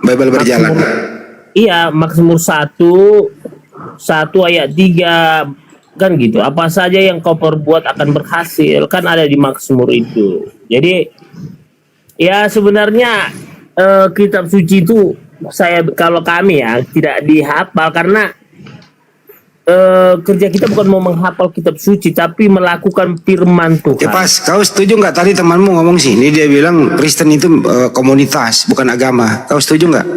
Bible berjalan. Iya, Mazmur 1 ayat 3 kan gitu. Apa saja yang kau perbuat akan berhasil, kan ada di Mazmur itu. Jadi ya sebenarnya kitab suci itu kalau kami ya tidak dihafal karena kerja kita bukan mau menghafal kitab suci tapi melakukan firman Tuhan. Ya pas, kau setuju nggak tadi temanmu ngomong sini dia bilang Kristen itu komunitas bukan agama. Kau setuju nggak?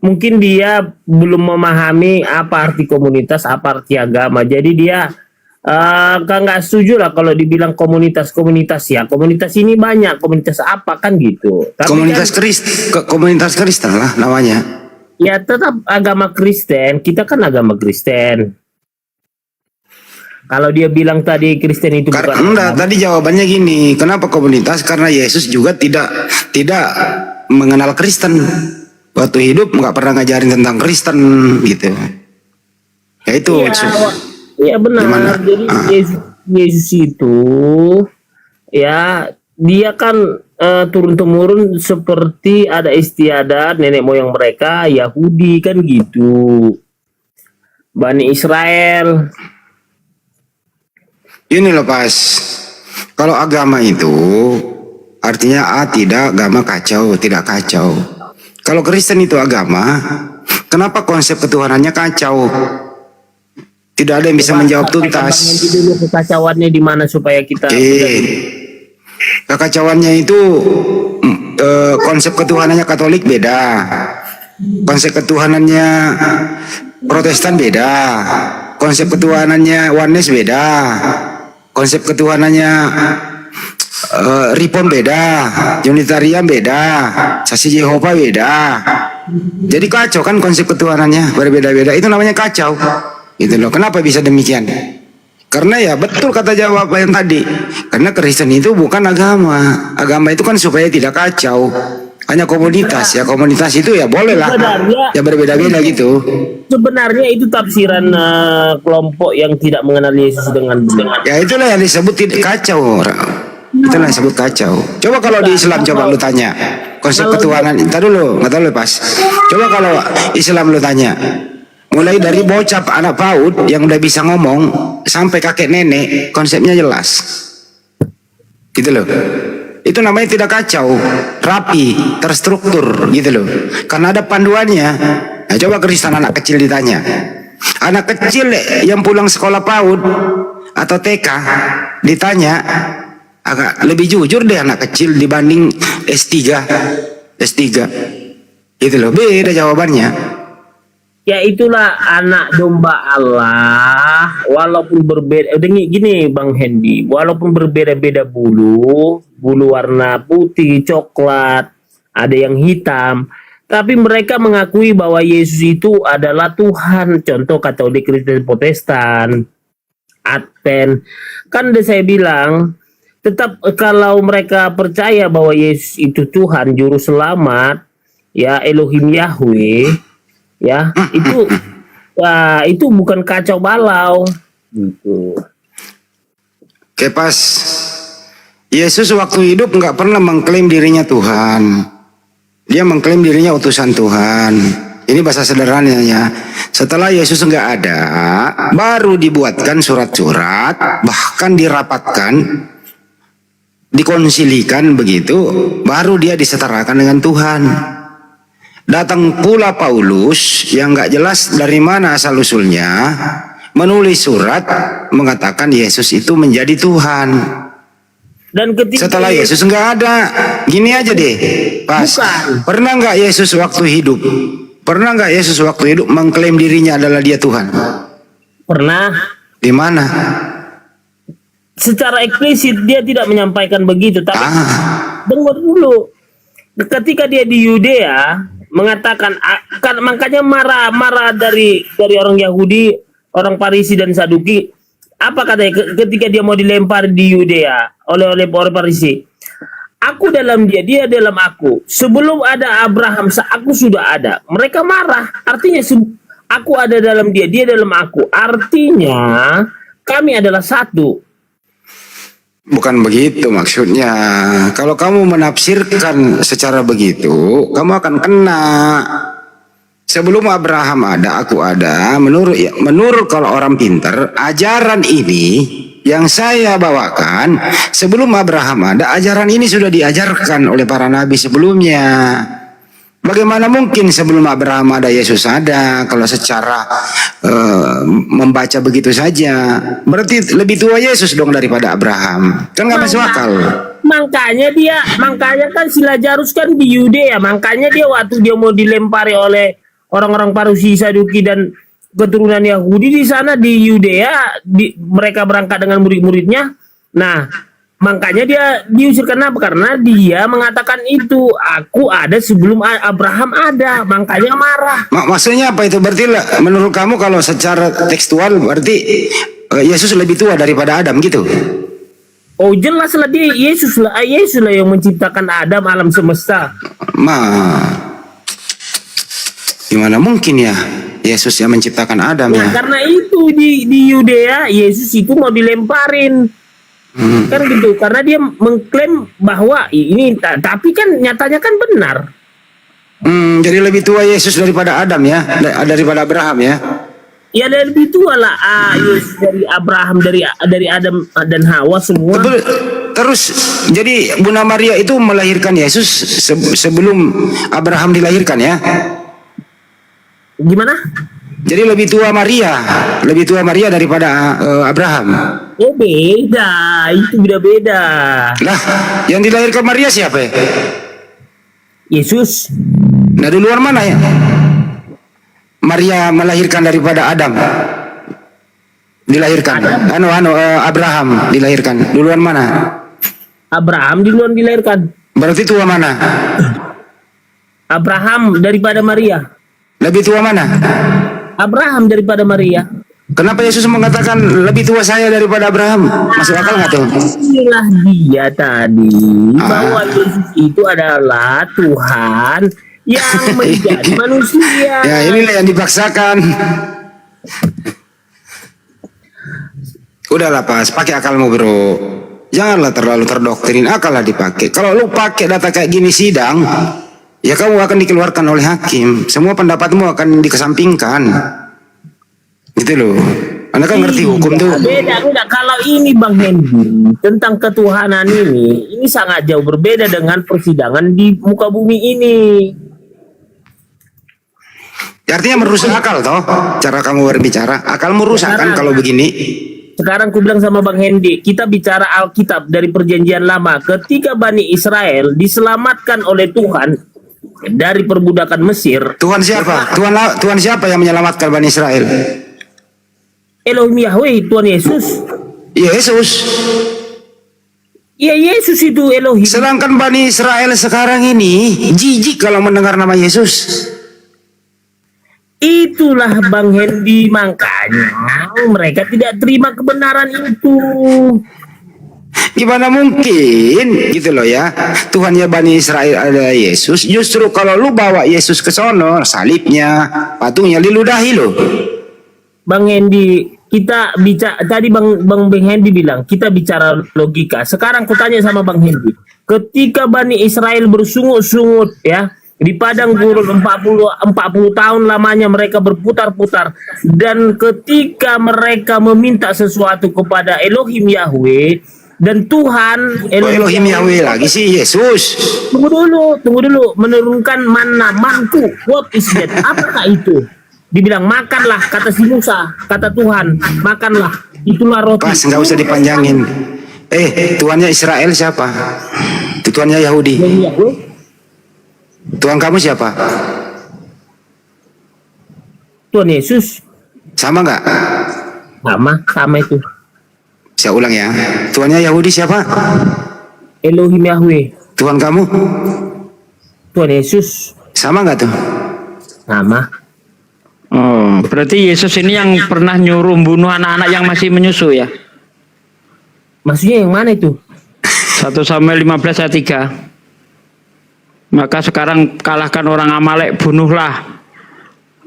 Mungkin dia belum memahami apa arti komunitas, apa arti agama. Jadi dia nggak setuju lah kalau dibilang komunitas ya. Komunitas ini banyak, komunitas apa kan gitu. Tapi komunitas Kristen lah namanya. Ya tetap agama Kristen, kita kan agama Kristen. Kalau dia bilang tadi Kristen itu bukan enggak, tadi jawabannya gini, kenapa komunitas? Karena Yesus juga tidak mengenal Kristen. Waktu hidup nggak pernah ngajarin tentang Kristen gitu. Ya itu. Ya benar. Gimana? Jadi Yesus itu ya dia kan turun-temurun seperti ada istiadat nenek moyang mereka Yahudi kan gitu, Bani Israel. Ini loh pas, kalau agama itu artinya tidak agama kacau, tidak kacau. Kalau Kristen itu agama, kenapa konsep ketuhanannya kacau? Tidak ada yang bisa menjawab tuntas. Dulu kekacauannya di mana supaya kita kekacauannya itu konsep ketuhanannya Katolik beda, konsep ketuhanannya Protestan beda, konsep ketuhanannya Oneness beda, konsep ketuhanannya Reform beda, Unitarian beda, Saksi Yehova beda. Jadi kacau kan konsep ketuhanannya berbeda-beda, itu namanya kacau. Gitu loh. Kenapa bisa demikian? Karena ya betul kata jawab yang tadi. Karena Kristen itu bukan agama. Agama itu kan supaya tidak kacau. Hanya komunitas ya. Komunitas itu ya boleh lah. Ya berbeda-beda gitu. Sebenarnya itu tafsiran kelompok yang tidak mengenal Yesus dengan ya itulah yang disebut tidak kacau. Itulah yang disebut kacau. Coba kalau di Islam coba lu tanya konsep ketuhanan. Entar dulu, nggak tahu lu pas. Coba kalau Islam lu tanya. Mulai dari bocah anak PAUD yang udah bisa ngomong sampai kakek nenek, konsepnya jelas. Gitu loh. Itu namanya tidak kacau, rapi, terstruktur gitu loh. Karena ada panduannya. Nah, coba Kristen anak kecil ditanya. Anak kecil yang pulang sekolah PAUD atau TK ditanya agak lebih jujur deh anak kecil dibanding S3. Gitu loh. Beda jawabannya. Ya itulah anak domba Allah, walaupun berbeda, gini Bang Hendy, walaupun berbeda-beda bulu warna putih, coklat, ada yang hitam, tapi mereka mengakui bahwa Yesus itu adalah Tuhan. Contoh Katolik, Kristen, Protestan, Advent, kan udah saya bilang, tetap kalau mereka percaya bahwa Yesus itu Tuhan, Juru Selamat, ya Elohim Yahweh, ya itu bukan kacau balau gitu. Oke pas Yesus waktu hidup nggak pernah mengklaim dirinya Tuhan. Dia mengklaim dirinya utusan Tuhan. Ini bahasa sederhananya. Setelah Yesus nggak ada, baru dibuatkan surat-surat, bahkan dirapatkan, dikonsilikan begitu, baru dia disetarakan dengan Tuhan. Datang pula Paulus yang nggak jelas dari mana asal usulnya, menulis surat mengatakan Yesus itu menjadi Tuhan. Dan ketika Setelah Yesus nggak ada, gini aja deh, pas. Bukan. Pernah nggak Yesus waktu hidup? Pernah nggak Yesus waktu hidup mengklaim dirinya adalah dia Tuhan? pernah Di mana? secara eksplisit dia tidak menyampaikan begitu, tapi dengar dulu. Ketika dia di Yudea mengatakan, kan makanya marah dari orang Yahudi, orang Farisi dan Saduki. Apa katanya ketika dia mau dilempar di Yudea oleh orang Farisi? Aku dalam dia, dia dalam aku. Sebelum ada Abraham, aku sudah ada. Mereka marah. Artinya aku ada dalam dia, dia dalam aku. Artinya kami adalah satu. Bukan begitu maksudnya. Kalau kamu menafsirkan secara begitu, kamu akan kena. Sebelum Abraham ada, aku ada. Menurut kalau orang pintar, ajaran ini yang saya bawakan sebelum Abraham ada, ajaran ini sudah diajarkan oleh para nabi sebelumnya. Bagaimana mungkin sebelum Abraham ada Yesus ada? Kalau secara membaca begitu saja, berarti lebih tua Yesus dong daripada Abraham. Kan nggak masuk akal. Makanya kan si Lazarus kan di Yudea. Makanya dia waktu dia mau dilempari oleh orang-orang Farisi, Saduki dan keturunan Yahudi di sana di Yudea, mereka berangkat dengan murid-muridnya. Nah, makanya dia diusir. Kenapa? Karena dia mengatakan itu, aku ada sebelum Abraham ada. Makanya marah. Maksudnya apa itu? Berarti menurut kamu kalau secara tekstual berarti Yesus lebih tua daripada Adam gitu? Oh jelas lah, dia Yesus lah yang menciptakan Adam, alam semesta. Gimana mungkin ya Yesus yang menciptakan Adam Nah, ya? karena itu di Yudea Yesus itu mau dilemparin. Kan gitu, karena dia mengklaim bahwa ini, tapi kan nyatanya kan benar. Jadi lebih tua Yesus daripada Adam ya, daripada Abraham ya? Ya lebih tua lah, Yesus dari Abraham, dari Adam dan Hawa semua. Terus jadi Bunda Maria itu melahirkan Yesus sebelum Abraham dilahirkan ya? Gimana? Jadi lebih tua Maria daripada Abraham. Oh beda, itu beda. Lah, yang dilahirkan Maria siapa ya? Yesus. Nah duluan mana ya? Maria melahirkan daripada Adam. Dilahirkan. Abraham dilahirkan. Duluan mana? Abraham duluan dilahirkan. Berarti tua mana? Abraham daripada Maria. Lebih tua mana? Abraham daripada Maria. Kenapa Yesus mengatakan lebih tua saya daripada Abraham? Masuk akal nggak tuh? Inilah dia tadi bahwa Yesus itu adalah Tuhan yang menjadi manusia. Ya inilah yang dipaksakan. Udahlah pas, pakai akalmu bro. Janganlah terlalu terdoktrin, akal lah dipakai. Kalau lu pakai data kayak gini sidang, ya kamu akan dikeluarkan oleh hakim. Semua pendapatmu akan dikesampingkan. Gitu loh. Anda kan ngerti hukum tuh. Beda. Kalau ini Bang Hendy tentang ketuhanan ini sangat jauh berbeda dengan persidangan di muka bumi ini. Artinya merusak akal toh. Cara kamu berbicara, akalmu rusak kan kalau begini. Sekarang ku bilang sama Bang Hendy, kita bicara Alkitab dari perjanjian lama. Ketika Bani Israel diselamatkan oleh Tuhan dari perbudakan Mesir. Tuhan siapa? Tuhan siapa yang menyelamatkan Bani Israel? Elohim Yahweh, Tuhan Yesus. Yesus. Ya Yesus itu Elohim. Sedangkan Bani Israel sekarang ini jijik kalau mendengar nama Yesus. Itulah Bang Hendy, makanya mereka tidak terima kebenaran itu. Gimana mungkin gitu loh ya, Tuhannya Bani Israel adalah Yesus. Justru kalau lu bawa Yesus ke sono, salibnya, patungnya diludahi lo. Bang Hendy, kita bicara tadi Bang Hendy bilang kita bicara logika. Sekarang aku tanya sama Bang Hendy, ketika Bani Israel bersungut-sungut ya di padang gurun 40 tahun lamanya mereka berputar-putar, dan ketika mereka meminta sesuatu kepada Elohim Yahweh dan Tuhan Elohim Yahweh lagi sih Yesus. Tunggu dulu, menurunkan manna, manku, what is that? Apakah itu? Dibilang makanlah, kata si Musa, kata Tuhan, makanlah, itulah roti. Pas, nggak usah dipanjangin. Tuannya Israel siapa? Itu Tuannya Yahudi. Tuhan kamu siapa? Tuhan Yesus. Sama nggak? Sama itu. Saya ulang ya. Tuannya Yahudi siapa? Elohim Yahweh. Tuhan kamu? Tuhan Yesus. Sama nggak tuh? Sama. Oh, berarti Yesus ini yang pernah nyuruh bunuh anak-anak yang masih menyusu ya? Maksudnya yang mana itu? 1 Samuel 15 ayat 3. Maka sekarang kalahkan orang Amalek, bunuhlah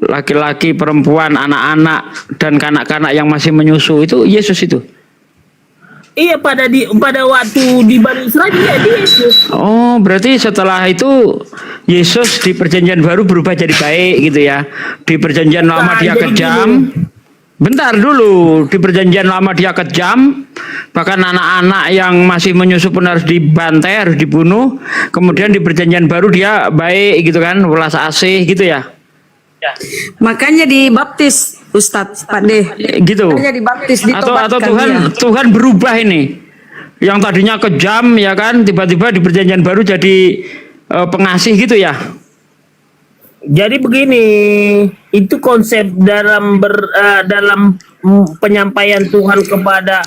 laki-laki, perempuan, anak-anak dan kanak-kanak yang masih menyusu. Itu Yesus itu. Iya, pada waktu di Bani Israel dia Yesus. Oh, berarti setelah itu Yesus di perjanjian baru berubah jadi baik gitu ya. Di perjanjian lama dia kejam. Bentar dulu, di perjanjian lama dia kejam. Bahkan anak-anak yang masih menyusu pun harus dibantai, harus dibunuh. Kemudian di perjanjian baru dia baik gitu kan, welas asih gitu ya. Makanya dibaptis Ustadz Pak De. Gitu. Makanya dibaptis, ditobatkan Atau dia. Tuhan berubah ini. Yang tadinya kejam ya kan, tiba-tiba di perjanjian baru jadi pengasih gitu ya. Jadi begini, itu konsep dalam penyampaian Tuhan kepada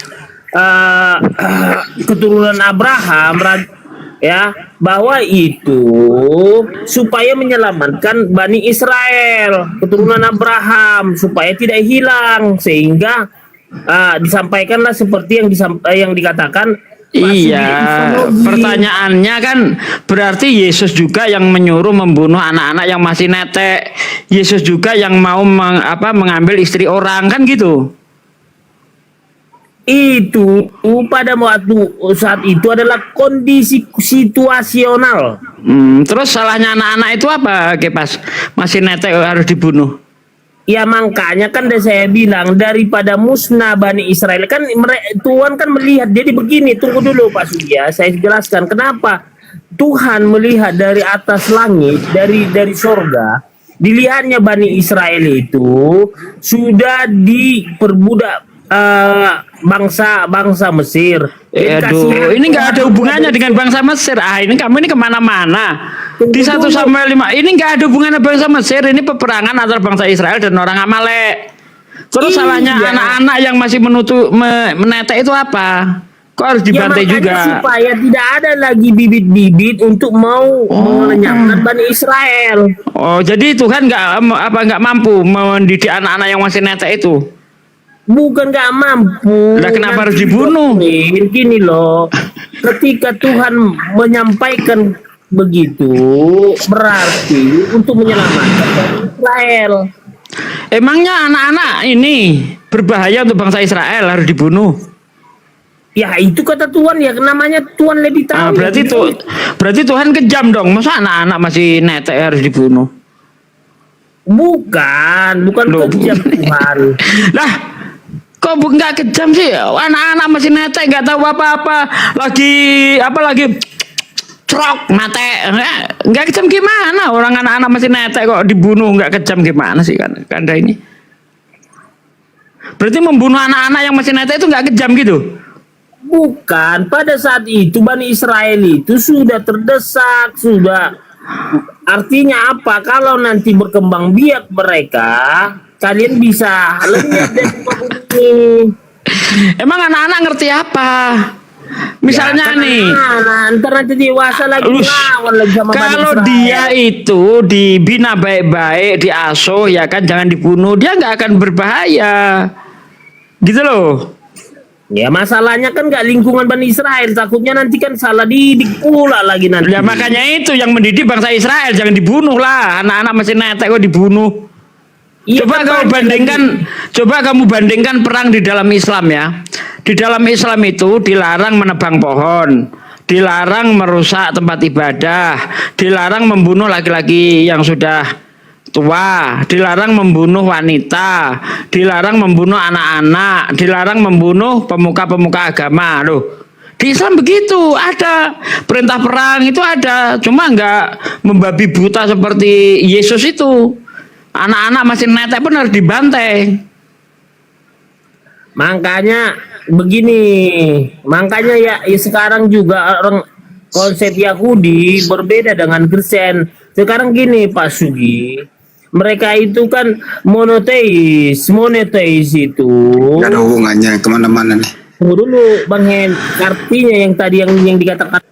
keturunan Abraham ya, bahwa itu supaya menyelamatkan Bani Israel, keturunan Abraham, supaya tidak hilang, sehingga disampaikanlah seperti yang dikatakan. Iya, pertanyaannya kan berarti Yesus juga yang menyuruh membunuh anak-anak yang masih netek. Yesus juga yang mau mengambil istri orang kan gitu. Itu pada waktu saat itu adalah kondisi situasional. Terus salahnya anak-anak itu apa? Pas masih netek harus dibunuh. Ya makanya kan saya bilang daripada musnah Bani Israel kan Tuhan kan melihat. Jadi begini, tunggu dulu Pak Surya, saya jelaskan kenapa Tuhan melihat dari atas langit, dari sorga, dilihatnya Bani Israel itu sudah diperbudak bangsa Mesir. Aduh, ini nggak ada hubungannya dengan bangsa Mesir. Ini kamu ini kemana-mana. Di 1 Samuel 5 ini nggak ada hubungannya bangsa Mesir. Ini peperangan antara bangsa Israel dan orang Amalek. Terus salahnya anak-anak yang masih menetek itu apa? Kok harus dibantai juga? Supaya tidak ada lagi bibit-bibit untuk mau melenyapkan Bani Israel. Oh, jadi Tuhan nggak mampu mendidik anak-anak yang masih netek itu? Bukan nggak mampu. Lah kenapa harus dibunuh? Gini loh, ketika Tuhan menyampaikan begitu, berarti untuk menyelamatkan Israel. Emangnya anak-anak ini berbahaya untuk bangsa Israel harus dibunuh? Ya itu kata Tuhan, ya namanya Tuhan lebih tahu. Berarti Tuhan kejam dong. Masa anak-anak masih netek harus dibunuh? Bukan kejam Tuhan. Lah, kok nggak kejam sih? Anak-anak masih netek, nggak tahu apa-apa. Lagi crok mate, nggak kejam gimana? Orang anak-anak masih netek kok dibunuh nggak kejam gimana sih kan? Kanda ini. Berarti membunuh anak-anak yang masih netek itu nggak kejam gitu? Bukan, pada saat itu Bani Israel itu sudah terdesak, sudah. Artinya apa? Kalau nanti berkembang biak mereka, kalian bisa lenyap dari bumi. Emang anak-anak ngerti apa? Misalnya nih, ntar nanti dewasa lagi lawan lagi sama kalau dia itu dibina baik-baik, diasuh ya kan, jangan dibunuh, dia nggak akan berbahaya, gitu loh. Ya masalahnya kan nggak lingkungan Bani Israel, takutnya nanti kan salah didik pula lagi nanti. Ya makanya itu yang mendidik bangsa Israel, jangan dibunuh lah, anak-anak masih netek kok dibunuh. Iya, Coba kan kamu banyak bandingkan, coba kamu bandingkan perang di dalam Islam ya. Di dalam Islam itu dilarang menebang pohon, dilarang merusak tempat ibadah, dilarang membunuh laki-laki yang sudah tua, dilarang membunuh wanita, dilarang membunuh anak-anak, dilarang membunuh pemuka-pemuka agama. Loh, di Islam begitu, ada perintah perang itu ada, cuma nggak membabi buta seperti Yesus itu. Anak-anak masih netek pun harus dibantai. Makanya begini, makanya ya sekarang juga orang konsep Yahudi berbeda dengan Kristen. Sekarang gini Pak Sugi, mereka itu kan monoteis itu. Nggak ada hubungannya kemana-mana nih. Tunggu dulu Bang Hen, artinya yang tadi yang dikatakan.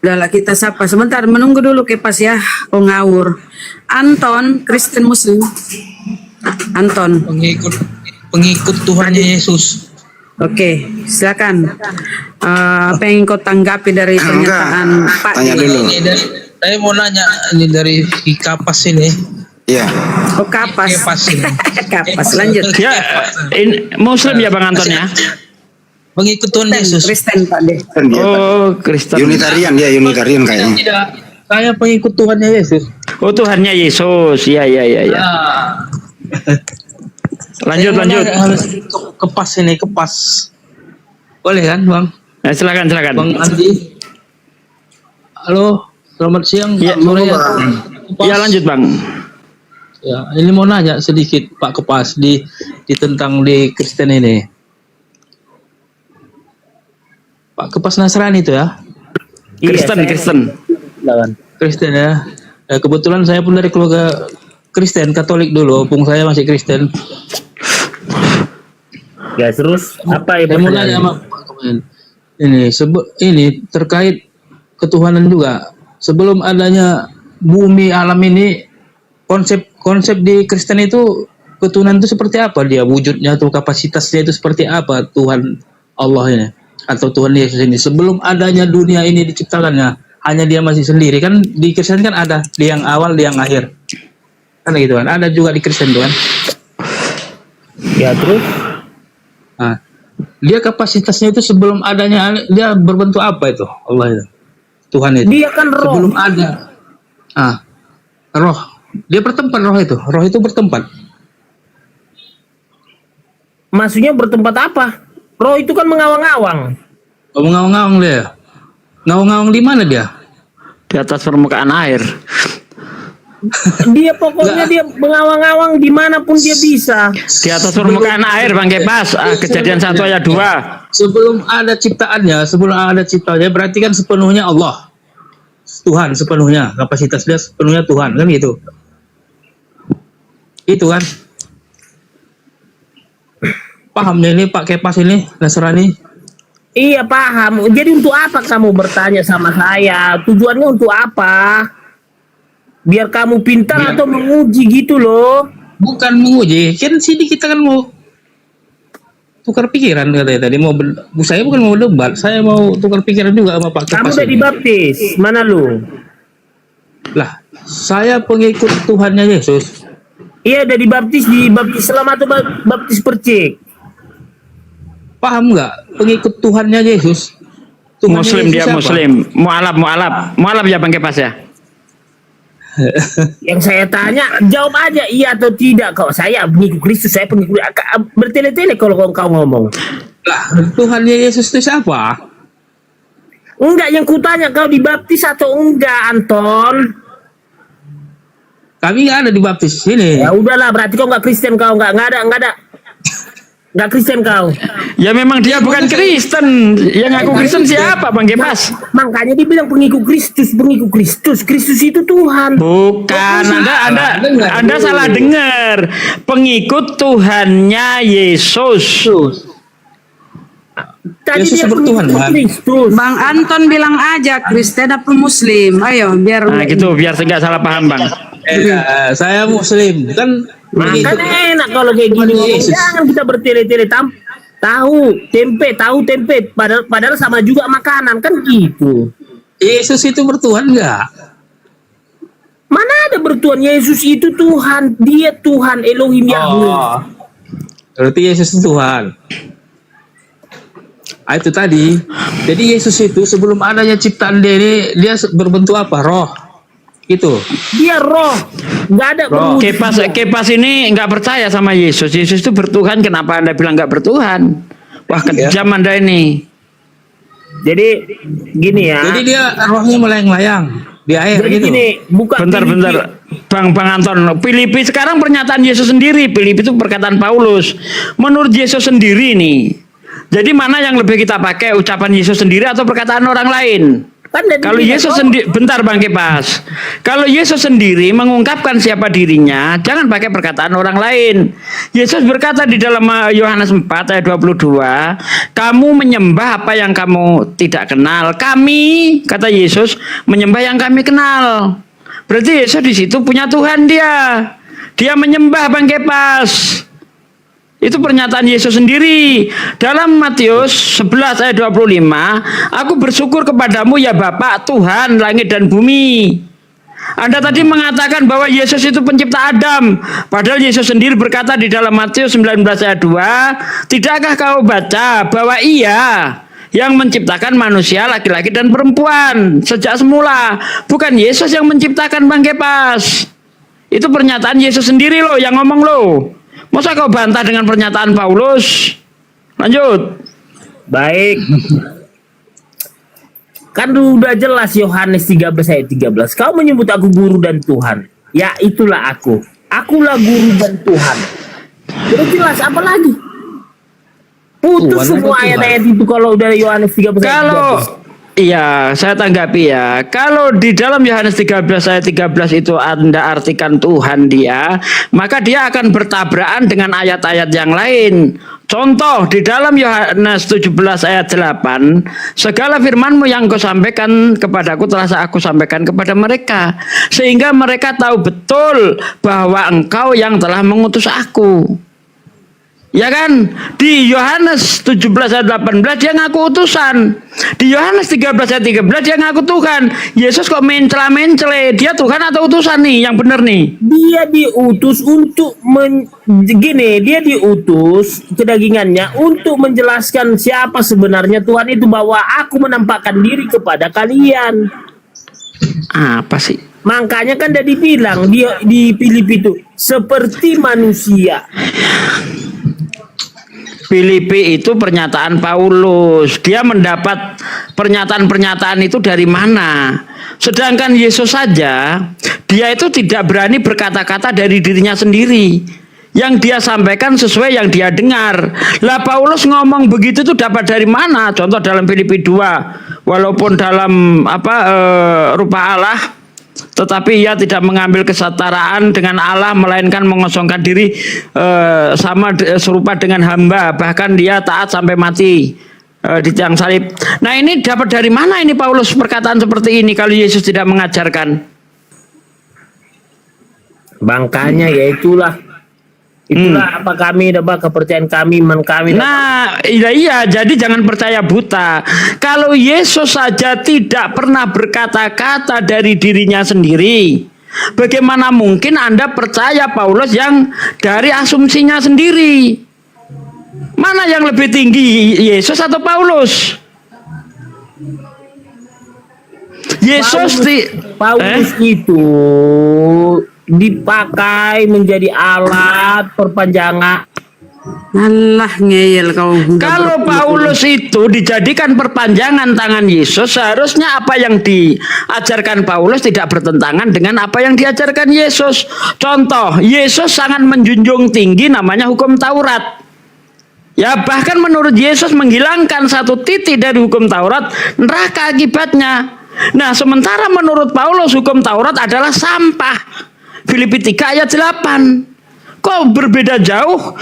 Udahlah kita sapa sebentar, menunggu dulu Kepas ya, kau ngawur. Anton, Kristen Muslim. Anton. Pengikut Tuhan Yesus. Oke, silakan. Apa yang kau tanggapi dari pernyataan Pak? Tanya dulu. Saya mau nanya ini dari Kapas ini. Iya. Oh Kapas. Kepas ini. Kapas, lanjut. Ya, Muslim ya Bang Anton ya. Pengikut Tuhan Yesus. Kristen Pak deh. Oh, Kristen. Unitarian dia, Unitarian kayaknya. Tidak, saya pengikut Tuhan Yesus. Oh, Tuhannya Yesus. Ya. Lanjut. Harus kepas ini, kepas. Boleh kan, Bang? Nah, silakan. Bang Andi. Halo, selamat siang. Ya, Pak Surya. Ya, lanjut Bang. Ya, ini mau nanya sedikit Pak Kepas di tentang di Kristen ini. Pak Kepas Nasrani itu ya? Kristen. Kristen ya. Kebetulan saya pun dari keluarga Kristen, Katolik dulu, opung saya masih Kristen. Ya terus apa ya? Saya mau nanya sama Pak Kemen. Ini terkait ketuhanan juga. Sebelum adanya bumi alam ini, konsep di Kristen itu ketuhanan itu seperti apa dia? Wujudnya atau kapasitasnya itu seperti apa Tuhan Allah ini atau Tuhan Yesus ini? Sebelum adanya dunia ini diciptakannya, hanya dia masih sendiri kan? Di Kristen kan ada di yang awal, di yang akhir. Kan gitu kan, ada juga di Kristen tuh kan. Ya terus Nah, dia kapasitasnya itu sebelum adanya dia berbentuk apa itu Allah itu Tuhan itu dia kan roh. sebelum ada roh dia bertempat, roh itu bertempat. Maksudnya bertempat apa? Roh itu kan mengawang-awang. Ngawang-ngawang dia, ngawang-ngawang di mana dia? Di atas permukaan air. Dia pokoknya dia mengawang-awang dimanapun dia bisa. Di atas permukaan air Bang Kepas. Kejadian 1 ayat 2. Sebelum ada ciptaannya berarti kan sepenuhnya Allah, Tuhan sepenuhnya, kapasitas dia sepenuhnya Tuhan kan gitu. Itu kan pahamnya ini Pak Kepas ini Nasrani. Iya paham. Jadi untuk apa kamu bertanya sama saya? Tujuannya untuk apa? Biar kamu pintar atau menguji gitu loh? Bukan menguji, kan sini kita kan mau tukar pikiran katanya tadi saya bukan mau debat, saya mau tukar pikiran juga sama Pak Kepas. Kamu udah dibaptis, mana lu? Lah, saya pengikut Tuhannya Yesus. Iya udah dibaptis Islam atau baptis percik? Paham nggak? Pengikut Tuhannya Yesus. Tuhannya Muslim Yesus dia siapa? Muslim. Mu'alaf ya Bang Kepas ya. Yang saya tanya jawab aja iya atau tidak. Kok saya pengikut Kristus, saya pengikut bertele-tele kalau kau ngomong. Lah, Tuhannya Yesus itu siapa? Enggak, yang kutanya kau dibaptis atau enggak, Anton? Kami nggak ada dibaptis sini. Ya udahlah, berarti kau nggak Kristen, kau nggak ada. Nggak Kristen kau. Ya memang dia bukan Kristen. Yang ngaku Kristen siapa Bang Kepas? Makanya dibilang pengikut Kristus. Kristus itu Tuhan. Bukan, Anda salah dengar. Pengikut Tuhannya Yesus. Tadi Yesus dia bertuhan, pengikut Bang. Kristus. Bang Anton bilang aja Kristen apa Muslim. Ayo biar Nah gitu, biar nggak salah paham Bang. Saya Muslim kan. Makanya enak kalau kayak gini. Jangan kita bertele-tele tahu tempe. Padahal sama juga makanan kan gitu. Yesus itu bertuhan nggak? Mana ada bertuhan. Yesus itu Tuhan, dia Tuhan Elohim Yahweh. Oh, berarti Yesus itu Tuhan. Itu tadi. Jadi Yesus itu sebelum adanya ciptaan dia ini, dia berbentuk apa? Roh. Gitu. Dia roh, nggak ada Roh. berwujud. Kepas ini nggak percaya sama Yesus. Yesus itu bertuhan. Kenapa Anda bilang nggak bertuhan? Wah, kejam Anda ini. Jadi gini ya. Jadi dia rohnya melayang-layang di air Jadi gitu. gini, bukan Bentar. Bang Anton. Filipi sekarang pernyataan Yesus sendiri. Filipi itu perkataan Paulus. Menurut Yesus sendiri nih. Jadi mana yang lebih kita pakai, ucapan Yesus sendiri atau perkataan orang lain? Kan dari Kalau dia, Yesus roh. sendiri, bentar Bang Kepas. Kalau Yesus sendiri mengungkapkan siapa dirinya, jangan pakai perkataan orang lain. Yesus berkata di dalam Yohanes 4 ayat 22, kamu menyembah apa yang kamu tidak kenal. Kami, kata Yesus, menyembah yang kami kenal. Berarti Yesus di situ punya Tuhan dia. Dia menyembah Bang Kepas. Itu pernyataan Yesus sendiri. Dalam Matius 11 ayat 25, aku bersyukur kepadamu ya Bapa, Tuhan langit dan bumi. Anda tadi mengatakan bahwa Yesus itu pencipta Adam. Padahal Yesus sendiri berkata di dalam Matius 19 ayat 2, tidakkah kau baca bahwa Ia yang menciptakan manusia laki-laki dan perempuan sejak semula. Bukan Yesus yang menciptakan Bang Kepas. Itu pernyataan Yesus sendiri loh yang ngomong loh. Masa kau bantah dengan pernyataan Paulus? Lanjut. Baik. Kan udah jelas Yohanes 13 ayat 13. Kau menyebut aku guru dan Tuhan. Ya itulah aku. Akulah guru dan Tuhan. Udah jelas apa lagi? Putus Tuhan semua itu Tuhan. ayat-ayat itu kalau udah Yohanes 13 ayat 13. Kalau iya, saya tanggapi ya. Kalau di dalam Yohanes 13 ayat 13 itu Anda artikan Tuhan dia, maka dia akan bertabrakan dengan ayat-ayat yang lain. Contoh di dalam Yohanes 17 ayat 8, segala firman-Mu yang Kau sampaikan kepadaku telah aku sampaikan kepada mereka, sehingga mereka tahu betul bahwa Engkau yang telah mengutus aku. Ya kan? Di Yohanes 17 ayat 18 dia ngaku utusan. Di Yohanes 13 ayat 13 dia ngaku Tuhan. Yesus kok mencela-mencele? Dia Tuhan atau utusan nih? Yang benar nih. Dia diutus untuk dia diutus kedagingannya untuk menjelaskan siapa sebenarnya Tuhan itu, bahwa aku menampakkan diri kepada kalian. Apa sih? Makanya kan udah dibilang dia di Filipi itu seperti manusia. Filipi itu pernyataan Paulus. Dia mendapat pernyataan-pernyataan itu dari mana? Sedangkan Yesus saja, dia itu tidak berani berkata-kata dari dirinya sendiri. Yang dia sampaikan sesuai yang dia dengar. Lah Paulus ngomong begitu tuh dapat dari mana? Contoh dalam Filipi 2, walaupun dalam rupa Allah, tetapi ia tidak mengambil kesetaraan dengan Allah, melainkan mengosongkan diri serupa dengan hamba, bahkan dia taat sampai mati di tiang salib. Nah ini dapat dari mana ini Paulus perkataan seperti ini kalau Yesus tidak mengajarkan? Bangkanya ya itulah apa kami dapat kepercayaan kami, iman kami. Nah iya, jadi jangan percaya buta. Kalau Yesus saja tidak pernah berkata-kata dari dirinya sendiri, bagaimana mungkin Anda percaya Paulus yang dari asumsinya sendiri? Mana yang lebih tinggi, Yesus atau Paulus? Paulus itu dipakai menjadi alat perpanjangan. Allah ngeyel kau. Kalau Paulus itu dijadikan perpanjangan tangan Yesus, seharusnya apa yang diajarkan Paulus tidak bertentangan dengan apa yang diajarkan Yesus. Contoh, Yesus sangat menjunjung tinggi namanya hukum Taurat. Ya bahkan menurut Yesus menghilangkan satu titik dari hukum Taurat, neraka akibatnya. Nah sementara menurut Paulus hukum Taurat adalah sampah. Filipi 3 ayat 8. Kok berbeda jauh?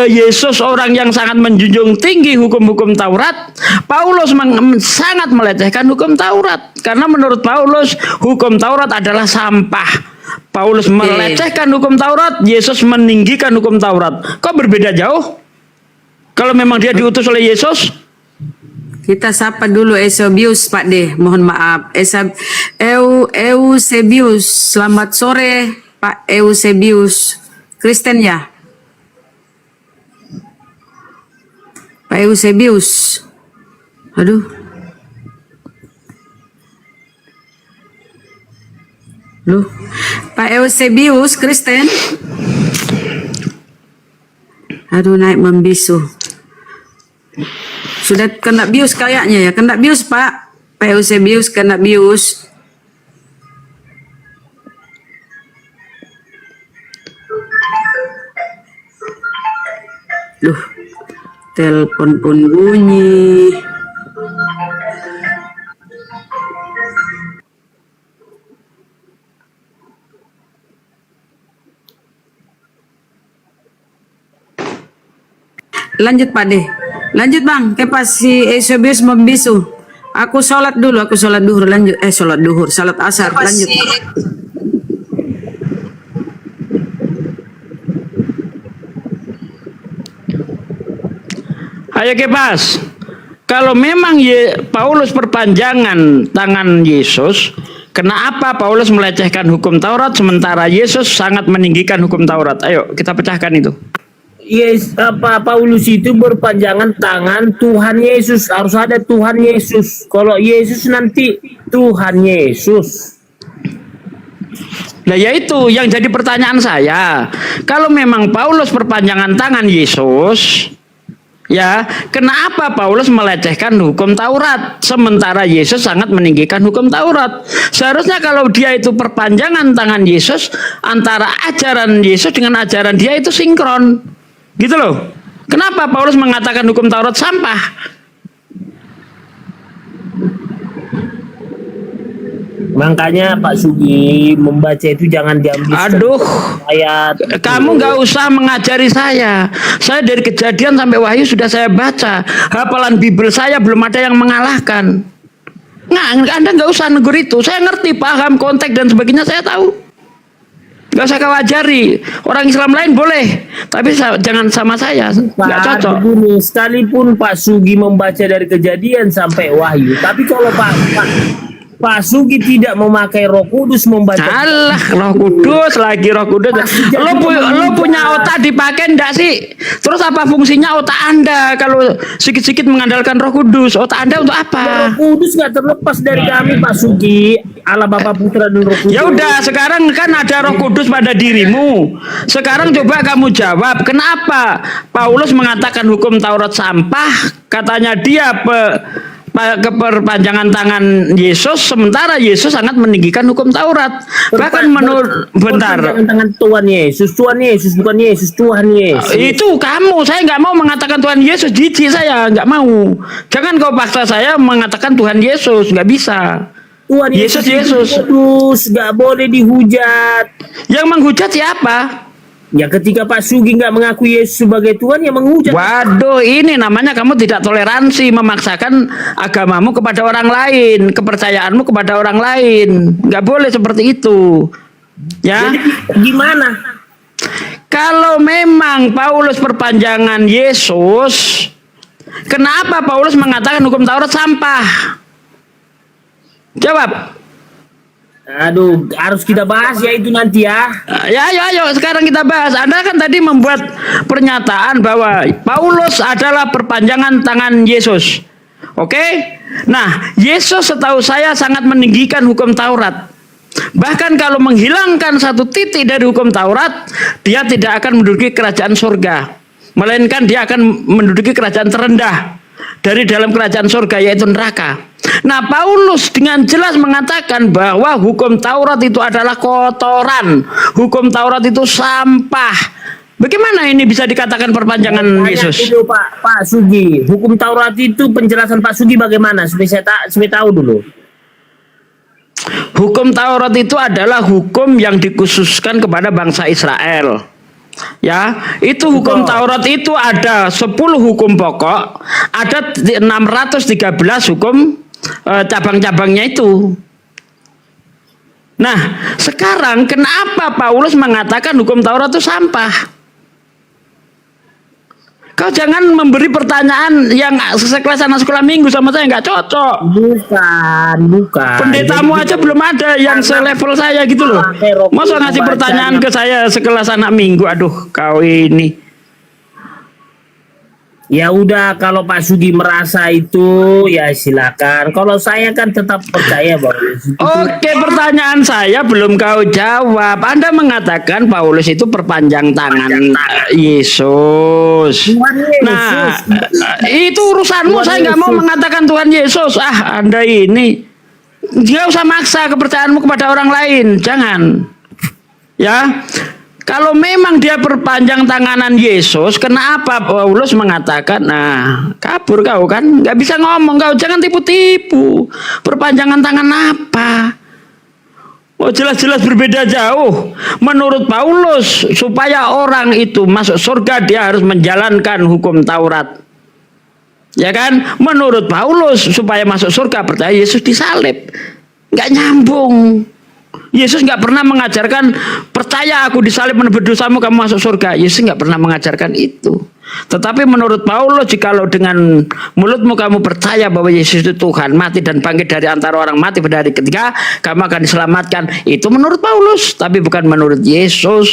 Yesus orang yang sangat menjunjung tinggi hukum-hukum Taurat, Paulus sangat melecehkan hukum Taurat. Karena menurut Paulus hukum Taurat adalah sampah. Paulus melecehkan hukum Taurat, Yesus meninggikan hukum Taurat. Kok berbeda jauh? Kalau memang dia diutus oleh Yesus? Kita sapa dulu Eusebius Pak De, mohon maaf. Eusebius, selamat sore Pak Eusebius. Kristen ya? Pak Eusebius. Aduh. Loh. Pak Eusebius Kristen. Aduh, naik membisu. Sudah kena bius kayaknya ya. Kena bius Pak. Pak Eusebius kena bius. Duh. Telepon pun bunyi. Lanjut Pak De. Lanjut Bang, pas si Eusebius membisu. Aku sholat dulu, aku sholat duhur. Lanjut, sholat duhur, sholat asar. Lanjut. Ayo Kepas. Kalau memang Paulus perpanjangan tangan Yesus, kenapa Paulus melecehkan hukum Taurat sementara Yesus sangat meninggikan hukum Taurat? Ayo kita pecahkan itu. Yes, Paulus itu berpanjangan tangan Tuhan Yesus, harus ada Tuhan Yesus. Kalau Yesus nanti Tuhan Yesus. Nah yaitu yang jadi pertanyaan saya. Kalau memang Paulus perpanjangan tangan Yesus, ya kenapa Paulus melecehkan hukum Taurat sementara Yesus sangat meninggikan hukum Taurat? Seharusnya kalau dia itu perpanjangan tangan Yesus, antara ajaran Yesus dengan ajaran dia itu sinkron. Gitu loh. Kenapa Paulus mengatakan hukum Taurat sampah? Makanya Pak Sugi membaca itu jangan diambil. Aduh, ayat. kamu nggak usah mengajari saya. Saya dari Kejadian sampai Wahyu sudah saya baca. Hafalan Bible saya belum ada yang mengalahkan. Nah, Anda nggak usah negur itu. Saya ngerti, paham konteks dan sebagainya, saya tahu. Gak usah kau ajari. Orang Islam lain boleh, tapi jangan sama saya. Gak cocok. Begini, sekalipun Pak Sugi membaca dari Kejadian sampai Wahyu, tapi kalau Pak Sugi tidak memakai Roh Kudus membaca. Alah, Roh Kudus lagi Roh Kudus. Lo punya otak dipakai enggak sih? Terus apa fungsinya otak Anda kalau sedikit-sedikit mengandalkan Roh Kudus? Otak Anda untuk apa? Roh Kudus nggak terlepas dari kami Pak Sugi. Allah Bapa Putra dan Roh Kudus. Ya udah, sekarang kan ada Roh Kudus pada dirimu. Sekarang coba kamu jawab, kenapa Paulus mengatakan hukum Taurat sampah? Katanya dia keperpanjangan tangan Yesus sementara Yesus sangat meninggikan hukum Taurat. Bahkan menurut tangan Tuhan Yesus bukan Yesus, Tuhan Yesus. Itu kamu, saya nggak mau mengatakan Tuhan Yesus, jijik saya, nggak mau. Jangan kau paksa saya mengatakan Tuhan Yesus, nggak bisa. Tuhan Yesus kudus, nggak boleh dihujat. Yang menghujat siapa? Ya ketika Pak Sugi nggak mengaku Yesus sebagai Tuhan, ya menghujat. Waduh, ini namanya kamu tidak toleransi, memaksakan agamamu kepada orang lain, kepercayaanmu kepada orang lain. Nggak boleh seperti itu. Ya. Jadi gimana? Kalau memang Paulus perpanjangan Yesus, kenapa Paulus mengatakan hukum Taurat sampah? Jawab. Aduh, harus kita bahas ya itu nanti ya. Ya, ayo sekarang kita bahas. Anda kan tadi membuat pernyataan bahwa Paulus adalah perpanjangan tangan Yesus. Oke? Nah, Yesus setahu saya sangat meninggikan hukum Taurat. Bahkan kalau menghilangkan satu titik dari hukum Taurat, dia tidak akan menduduki kerajaan surga. Melainkan dia akan menduduki kerajaan terendah dari dalam kerajaan surga, yaitu neraka. Nah, Paulus dengan jelas mengatakan bahwa hukum Taurat itu adalah kotoran, hukum Taurat itu sampah. Bagaimana ini bisa dikatakan perpanjangan Yesus? Dulu, Pak Sugi, hukum Taurat itu penjelasan Pak Sugi bagaimana? Supaya saya tahu dulu. Hukum Taurat itu adalah hukum yang dikhususkan kepada bangsa Israel. Ya, itu hukum Taurat itu ada 10 hukum pokok, ada 613 hukum cabang-cabangnya itu. Nah, sekarang kenapa Paulus mengatakan hukum Taurat itu sampah? Kau jangan memberi pertanyaan yang sekelas anak sekolah minggu sama saya, nggak cocok. Bukan. Pendetamu aja belum ada yang selevel saya gitu loh. Masa ngasih pertanyaan ke saya sekelas anak minggu? Aduh, kau ini. Ya udah, kalau Pak Sudi merasa itu ya silakan. Kalau saya kan tetap percaya bahwa Oke, pertanyaan saya belum kau jawab. Anda mengatakan Paulus itu perpanjang tangan Yesus. Nah, itu urusanmu. Saya nggak mau mengatakan Tuhan Yesus. Anda ini nggak usah maksa kepercayaanmu kepada orang lain. Jangan. Ya. Kalau memang dia perpanjang tanganan Yesus, kenapa Paulus mengatakan, nah kabur kau kan, nggak bisa ngomong kau, jangan tipu-tipu. Perpanjangan tangan apa? Oh jelas-jelas berbeda jauh. Menurut Paulus, supaya orang itu masuk surga dia harus menjalankan hukum Taurat. Ya kan? Menurut Paulus, supaya masuk surga percaya Yesus disalib. Nggak nyambung. Yesus nggak pernah mengajarkan percaya aku disalib menebus dosamu kamu masuk surga. Yesus nggak pernah mengajarkan itu. Tetapi menurut Paulus, jikalau dengan mulutmu kamu percaya bahwa Yesus itu Tuhan, mati dan bangkit dari antara orang mati pada hari ketiga, kamu akan diselamatkan. Itu menurut Paulus, tapi bukan menurut Yesus.